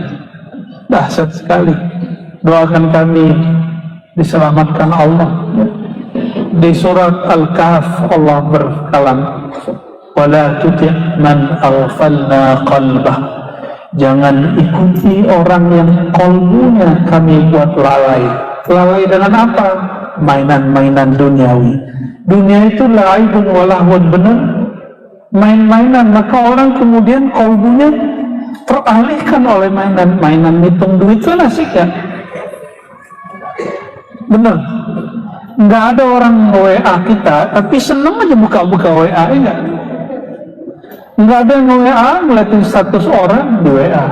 dahsyat sekali. Doakan kami diselamatkan Allah. Di surat Al-Kahf Allah berkalam, wala tuti' man aghfalna qalbah. Jangan ikuti orang yang kolbunya kami buat lalai. Lalai dengan apa? Mainan-mainan duniawi. Dunia itu la'ibun wa lahwun, benar? Main-mainan, maka orang kemudian kolbunya teralihkan oleh mainan hitung duit. Itu asik ya? Benar? Nggak ada orang WA kita, tapi seneng aja buka-buka WA, enggak? Nggak ada yang WA, ngeliatin status orang di WA.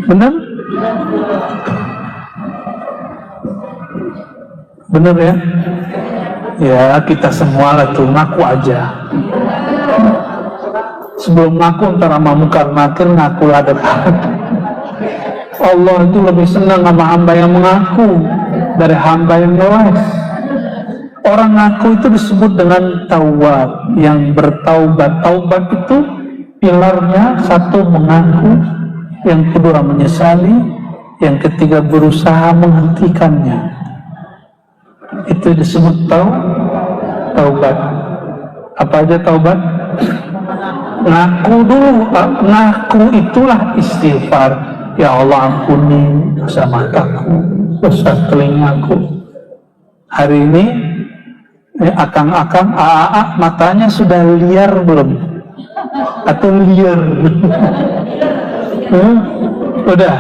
Benar? Benar ya? Ya, kita semua lah tuh, ngaku aja. Sebelum ngaku, ntar sama muka nakir, ngaku ada. Allah itu lebih senang sama hamba yang mengaku dari hamba yang ngeles. Orang ngaku itu disebut dengan tawab, yang bertaubat. Taubat itu pilarnya, 1 mengaku, yang kedua menyesali, yang ketiga berusaha menghentikannya. Itu disebut taubat. Apa aja taubat? Ngaku dulu, ngaku itulah istighfar. Ya Allah, ampuni dosa mataku, dosa telingaku. Hari ini akang-akang AA matanya sudah liar belum? Atau liar? Udah.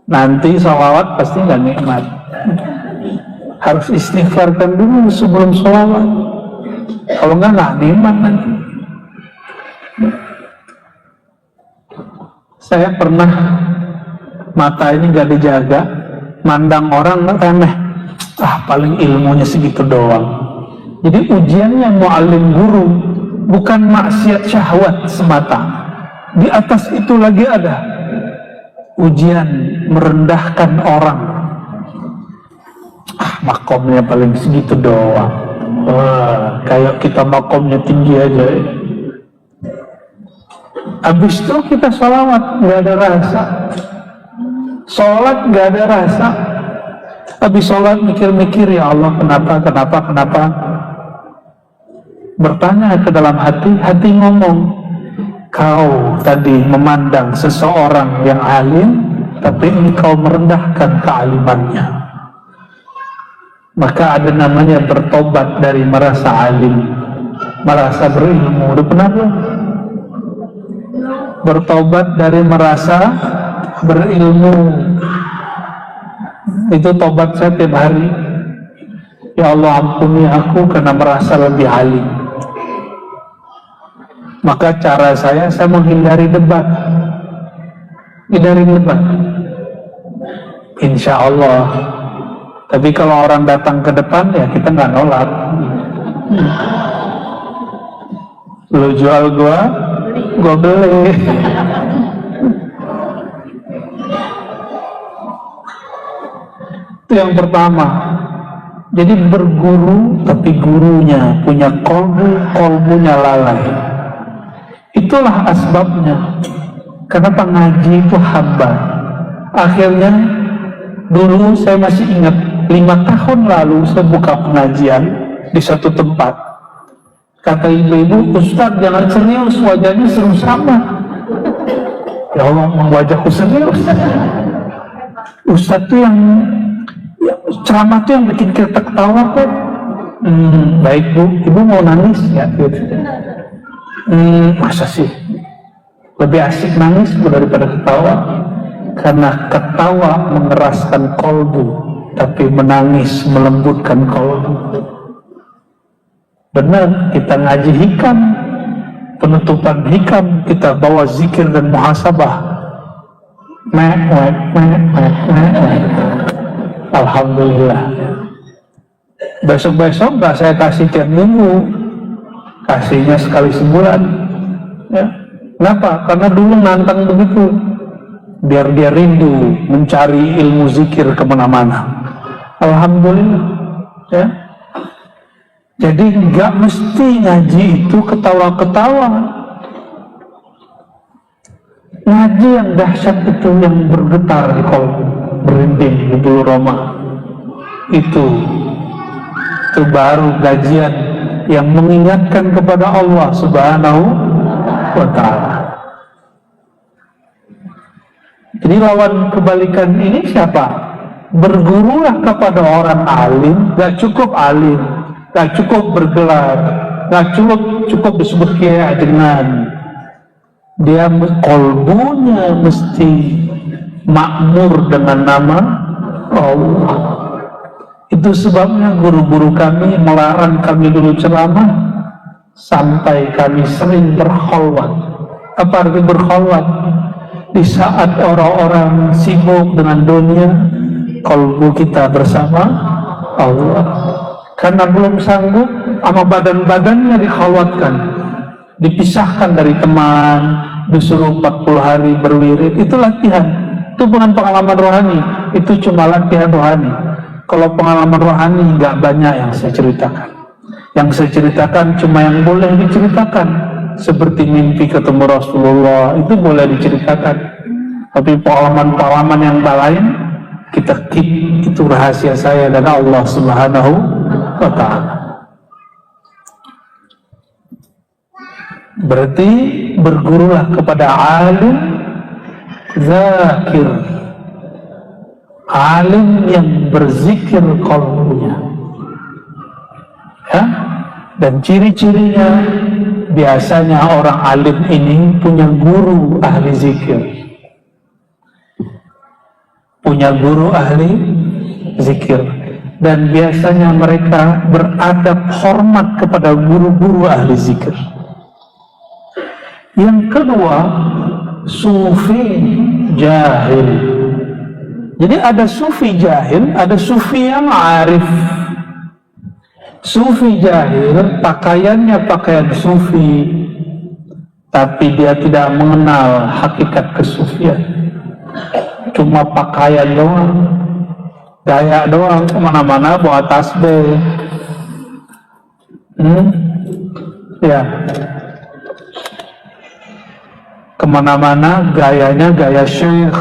Nanti sholawat pasti nggak nikmat. Harus istighfarkan dulu sebelum sholawat. Kalau nggak nikmat nanti. Saya pernah mata ini nggak dijaga, mandang orang remeh, paling ilmunya segitu doang. Jadi ujiannya mu'alim guru bukan maksiat syahwat semata. Di atas itu lagi ada ujian merendahkan orang. Makomnya paling segitu doang. Kayak kita makomnya tinggi aja. Habis itu kita sholawat nggak ada rasa, sholat nggak ada rasa. Habis sholat mikir-mikir, ya Allah kenapa? Bertanya ke dalam hati ngomong, kau tadi memandang seseorang yang alim, tapi engkau merendahkan kealimannya. Maka ada namanya bertobat dari merasa alim, merasa berilmu. Udah pernah belum? Bertobat dari merasa berilmu. Itu tobat saya tiap hari. Ya Allah, ampuni aku karena merasa lebih alim. Maka cara saya menghindari debat. Hindari debat, insya Allah. Tapi kalau orang datang ke depan, ya kita nggak nolak. Lu jual gua beli. Itu yang pertama. Jadi berguru, tapi gurunya punya kolbunya lalai. Itulah asbabnya. Kenapa ngaji itu hamba. Akhirnya dulu saya masih ingat 5 tahun lalu saya buka pengajian di satu tempat. Kata ibu-ibu, Ustaz jangan serius, wajahnya seru sama. Ya Allah, wajahku serius. Ustaz tuh yang ceramah tuh yang bikin kita ketawa kok. Baik Bu, Ibu mau nangis ya? Gitu. Masa sih? Lebih asik nangis daripada ketawa. Karena ketawa mengeraskan kolbu, tapi menangis melembutkan kolbu. Benar, kita ngaji hikam, penutupan hikam kita bawa zikir dan muhasabah. Alhamdulillah. Besok-besok gak saya kasih tiap minggu, kasihnya sekali sebulan. Ya. Kenapa? Karena dulu nantang begitu, biar dia rindu mencari ilmu zikir kemana-mana. Alhamdulillah. Ya. Jadi nggak mesti ngaji itu ketawa-ketawa. Ngaji yang dahsyat itu yang bergetar di kolbu, berinding di bulu roma. Itu baru kajian yang mengingatkan kepada Allah Subhanahu wa ta'ala. Jadi lawan kebalikan ini siapa? Bergurulah kepada orang alim. Gak cukup alim, gak cukup bergelar, gak cukup disebut kiai dengan dia kolbunya mesti makmur dengan nama Allah. Itu sebabnya guru-guru kami melarang kami dulu ceramah sampai kami sering berkholwat. Apa arti berkholwat? Di saat orang-orang sibuk dengan dunia, kolbu kita bersama Allah. Karena belum sanggup, sama badan-badannya dikholwatkan, dipisahkan dari teman, disuruh 40 hari berwirid. Itu latihan, itu bukan pengalaman rohani, itu cuma latihan rohani. Kalau pengalaman rohani nggak banyak yang saya ceritakan. Yang saya ceritakan cuma yang boleh diceritakan, seperti mimpi ketemu Rasulullah, itu boleh diceritakan. Tapi pengalaman-pengalaman yang lain kita keep, itu rahasia saya dan Allah Subhanahu wa ta'ala. Berarti bergurulah kepada alim zakir, alim yang berzikir qalbunya, ya. Dan ciri-cirinya biasanya orang alim ini punya guru ahli zikir, punya guru ahli zikir, dan biasanya mereka beradab hormat kepada guru-guru ahli zikir. Yang kedua, sufi jahil. Jadi ada sufi jahil, ada sufi yang arif. Sufi jahil, pakaiannya pakaian sufi, tapi dia tidak mengenal hakikat kesufian. Cuma pakaian doang, gaya doang, kemana-mana bawa tasbih. Ya, kemana-mana gayanya gaya syekh,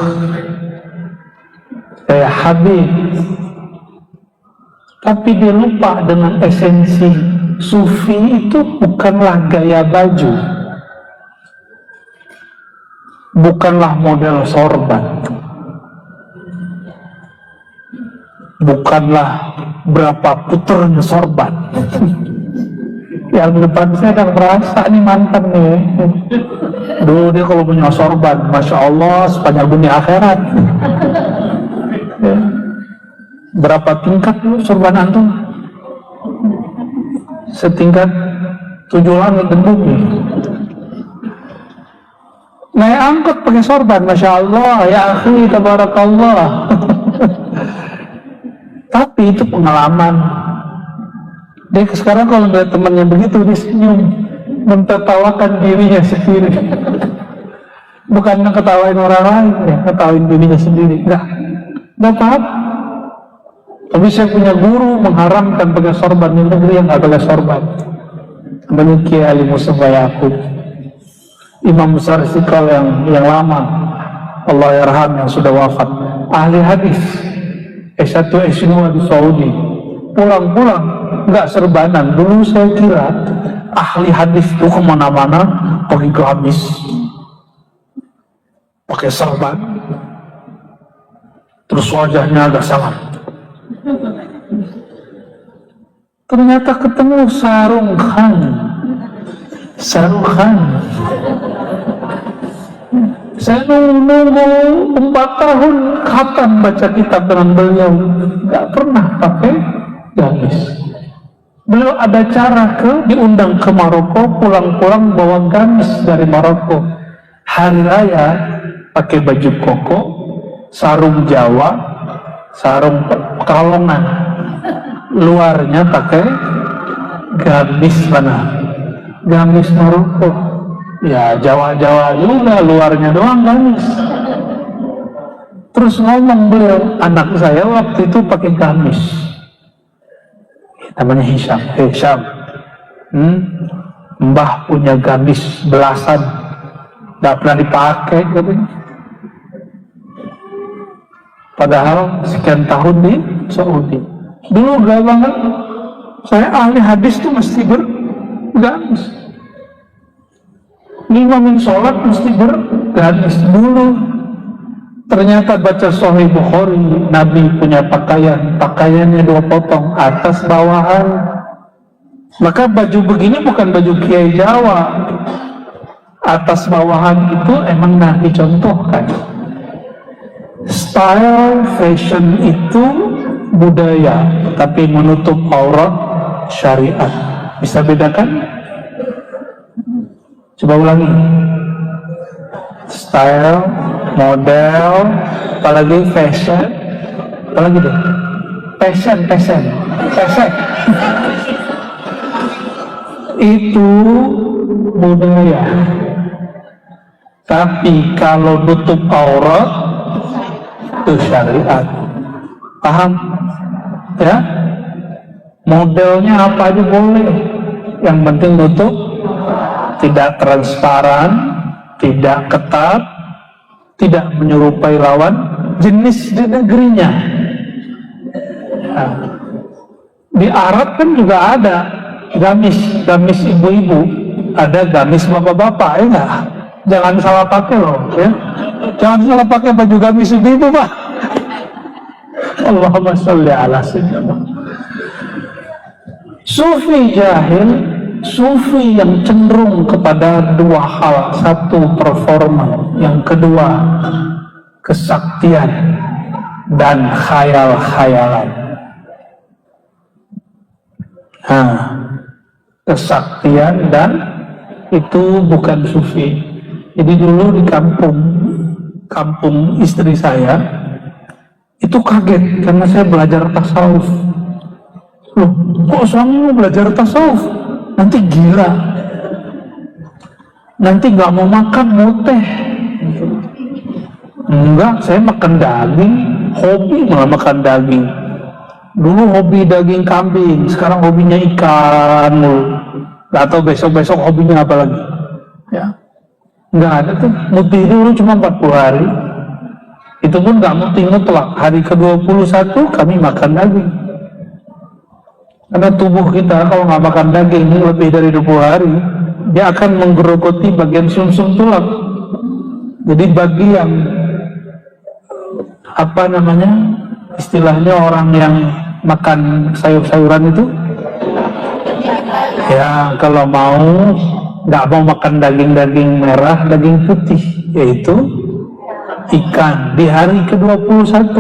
gaya habib. Tapi dia lupa dengan esensi. Sufi itu bukanlah gaya baju, bukanlah model sorban, bukanlah berapa puternya sorban. Yang depan saya kan merasa nih mantan nih. Dulu dia kalau punya sorban, Masya Allah, sepanjang dunia akhirat. Ya. Berapa tingkat dulu sorban antum? Setingkat 7 langit dan bumi. Naik angkot pakai sorban, Masya Allah, ya akhi, tabarakallah. Tapi itu pengalaman. Dia sekarang kalau melihat temannya begitu, dia senyum, mentertawakan dirinya sendiri. Bukan ngetawain orang lain, ya, ngetawain dirinya sendiri. Enggak apa-apa. Tapi saya punya guru mengharamkan pakai sorban di negeri yang nggak pakai sorban. Menyukai Ali Mustafa Yaqub, Imam besar Istiqlal yang lama, Allah yarham, yang sudah wafat, ahli hadis, S1 S2 di Saudi, pulang-pulang nggak serbanan. Dulu saya kira ahli hadis itu kemana-mana pakai gamis, pakai serban, terus wajahnya agak salam. Ternyata ketemu Sarung Khan. Saya nunggu 4 tahun kapan baca kitab dengan beliau, nggak pernah pakai gamis. Beliau ada cara diundang ke Maroko, pulang-pulang bawa gamis dari Maroko. Hari raya pakai baju koko, sarung Jawa, sarung Pekalongan, luarnya pakai gamis mana? Gamis Maroko. Ya Jawa-Jawa juga, luarnya doang gamis. Terus ngomong beliau, anak saya waktu itu pakai gamis. Namanya Hisham. Mbah punya gamis belasan, nggak pernah dipakai katanya. Padahal sekian tahun di Saudi. Dulu gak banget. Saya ahli hadis tuh mesti bergamis. Imamin sholat mesti bergamis dulu. Ternyata baca Sahih Bukhari, Nabi punya pakaiannya 2 potong, atas bawahan. Maka baju begini bukan baju Kiai Jawa. Atas bawahan itu emang Nabi contohkan. Style fashion itu budaya, tapi menutup aurat syariat. Bisa bedakan? Coba ulangi. Style, model, apalagi fashion, apalagi deh, fashion. Itu budaya. Tapi kalau nutup aurat itu syariat. Paham? Ya? Modelnya apa aja boleh. Yang penting nutup, tidak transparan, tidak ketat, tidak menyerupai lawan jenis di negerinya. Nah, di Arab kan juga ada gamis ibu-ibu, ada gamis bapak-bapak, ya enggak? Jangan salah pakai loh, ya. Jangan salah pakai baju gamis ibu-ibu, Pak. Allahumma sholli ala sayyidina. Sufi jahil, sufi yang cenderung kepada 2 hal. 1, performa. Yang kedua, kesaktian dan khayal-khayalan. Kesaktian dan itu bukan sufi. Jadi dulu di kampung istri saya, itu kaget karena saya belajar tasawuf. Loh, kok suamimu belajar tasawuf? Nanti gila, nanti gak mau makan, mau teh. Enggak, saya makan daging, hobi malah makan daging. Dulu hobi daging kambing, sekarang hobinya ikan mulu. Gak tahu besok-besok hobinya apa lagi. Ya, nggak ada tuh. Muti dulu cuma 40 hari. Itu pun gak muti mutlak. Hari ke-21 kami makan daging. Karena tubuh kita kalau nggak makan daging lebih dari 20 hari, dia akan menggerogoti bagian sumsum tulang. Jadi bagi yang apa namanya, istilahnya orang yang makan sayur-sayuran itu, ya kalau nggak mau makan daging-daging merah, daging putih, yaitu ikan di hari ke-21.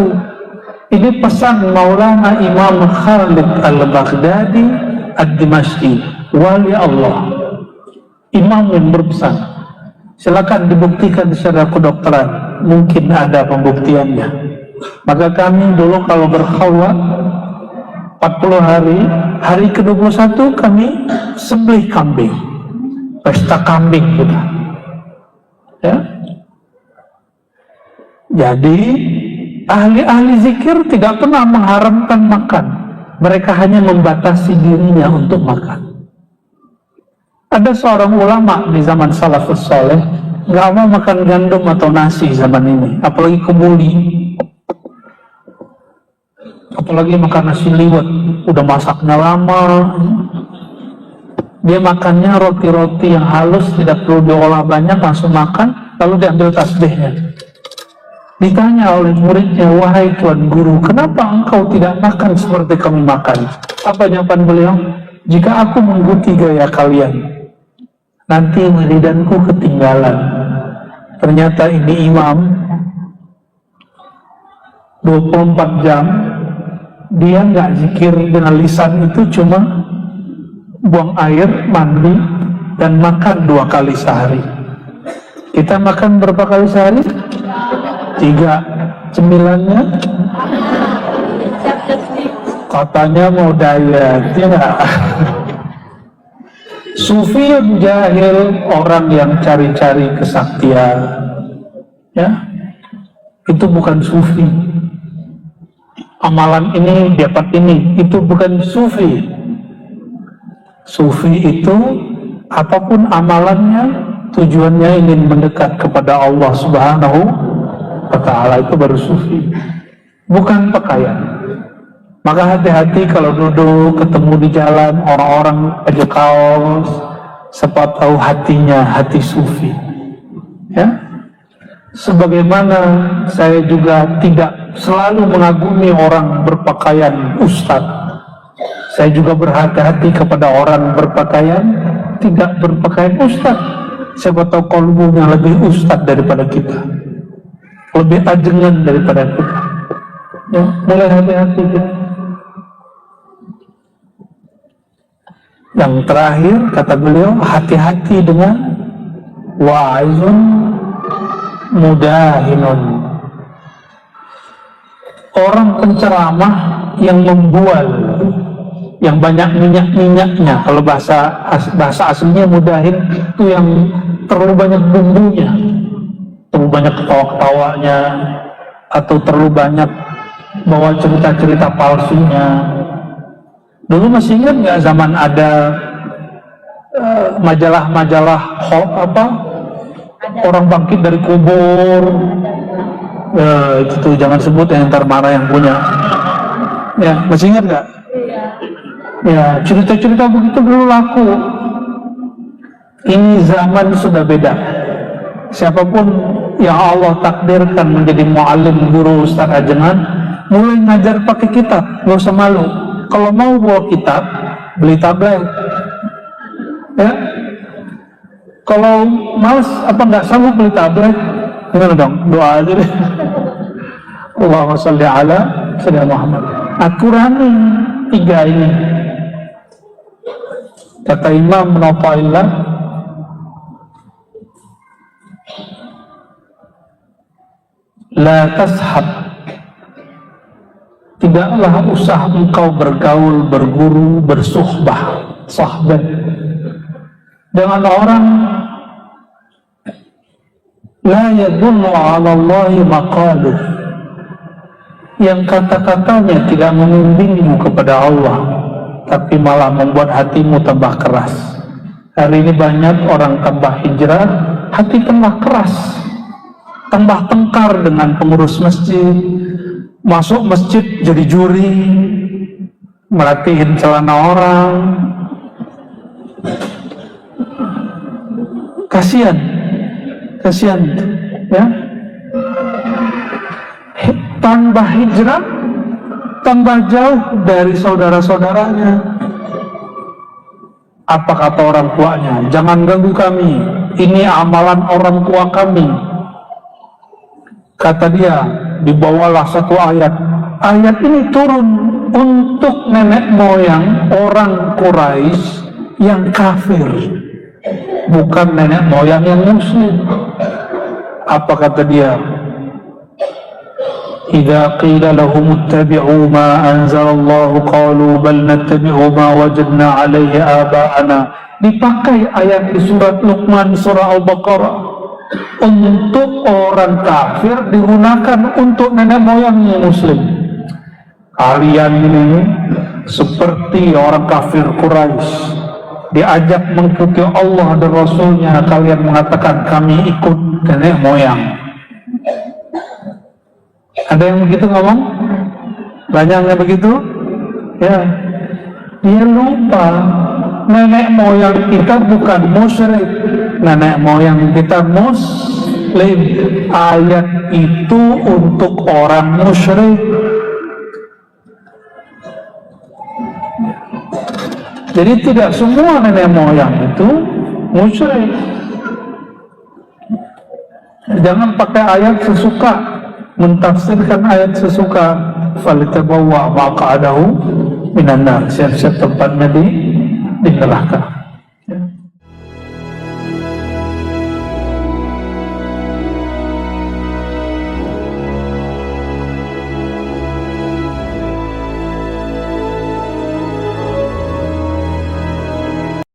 Ini pesan Maulana Imam Khalid Al-Baghdadi Ad-Dimashqi, wali Allah, imam yang berpesan. Silakan dibuktikan secara kedokteran, mungkin ada pembuktiannya. Maka kami dulu kalau berkhawat 40 hari, hari ke-21 kami sembelih kambing, pesta kambing kita. Ya. Jadi ahli-ahli zikir tidak pernah mengharamkan makan. Mereka hanya membatasi dirinya untuk makan. Ada seorang ulama di zaman salafus saleh nggak mau makan gandum atau nasi zaman ini, apalagi kemuli, apalagi makan nasi liwet, udah masaknya lama. Dia makannya roti-roti yang halus, tidak perlu diolah banyak, langsung makan, lalu diambil tasbihnya. Ditanya oleh muridnya, wahai Tuan Guru, kenapa engkau tidak makan seperti kami makan? Apa jawaban beliau? Jika aku mengikuti gaya kalian, nanti wiridanku ketinggalan. Ternyata ini imam 24 jam dia nggak zikir dengan lisan, itu cuma buang air, mandi, dan makan 2 kali sehari. Kita makan berapa kali sehari? 3. Cemilannya? Katanya mau diet, ya nggak? Sufi jahil, orang yang cari-cari kesaktian, ya, itu bukan sufi. Amalan ini dapat ini, itu bukan sufi. Sufi itu apapun amalannya, tujuannya ingin mendekat kepada Allah Subhanahu wa Ta'ala, itu baru sufi, bukan pakaian. Maka hati-hati kalau duduk ketemu di jalan orang-orang pakai kaos, siapa tahu hatinya hati sufi, ya. Sebagaimana saya juga tidak selalu mengagumi orang berpakaian ustadz, saya juga berhati-hati kepada orang berpakaian tidak berpakaian ustadz. Siapa tahu kolbunya lebih ustadz daripada kita, lebih ajengan daripada kita, ya. Mulai hati-hati kita. Yang terakhir kata beliau, hati-hati dengan wa'izun mudahinun, orang penceramah yang membual, yang banyak minyak-minyaknya. Kalau bahasa aslinya mudahin itu yang terlalu banyak bumbunya, terlalu banyak ketawa-ketawanya, atau terlalu banyak bawa cerita-cerita palsunya. Dulu masih ingat nggak zaman ada majalah-majalah orang bangkit dari kubur, itu tuh jangan sebut ya, ntar marah yang punya. Ya, masih ingat nggak? Ya, cerita-cerita begitu dulu laku. Ini zaman sudah beda. Siapapun yang Allah takdirkan menjadi mu'alim, guru, ustaz ajengan, mulai ngajar pakai kitab, nggak usah malu. Kalau mau bawa kitab, beli tablet, ya. Kalau males apa nggak sanggup beli tablet, gimana dong? Doa aja deh. Allahumma sholli ala sayyidina Muhammad. Aturan 3 ini, kata Imam Nawaillah, la tashab, tidaklah usah engkau bergaul, berguru, bersuhbah, sahabat dengan orang la yadullu ala Allahi maqaluh, yang kata-katanya tidak membimbingmu kepada Allah, tapi malah membuat hatimu tambah keras. Hari ini banyak orang tambah hijrah, hati tambah keras, tambah tengkar dengan pengurus masjid, masuk masjid jadi juri, merhatiin celana orang. Kasihan ya. Tambah hijrah, tambah jauh dari saudara-saudaranya. Apa kata orang tuanya? Jangan ganggu kami, ini amalan orang tua kami. Kata dia, dibawalah satu ayat. Ayat ini turun untuk nenek moyang orang Quraisy yang kafir, bukan nenek moyang yang muslim. Apa kata dia? Idza qila lahum ittabi'u ma anzalallahu qalu bal nattabi'u ma wajadna 'alaihi aba'ana. Dipakai ayat di surat Luqman, surah Al-Baqarah. Untuk orang kafir digunakan untuk nenek moyangnya muslim. Kalian ini seperti orang kafir Quraisy, diajak mengikuti Allah dan Rasulnya, kalian mengatakan kami ikut nenek moyang. Ada yang begitu ngomong? Banyaknya begitu? Ya. Dia lupa nenek moyang kita bukan musyrik, nenek moyang kita muslim. Ayat itu untuk orang musyrik. Jadi tidak semua nenek moyang itu musyrik. Jangan pakai ayat sesuka, mentafsirkan ayat sesuka. Falitabawwa maq'adahu minan nar, siap-siap tempatnya di di neraka.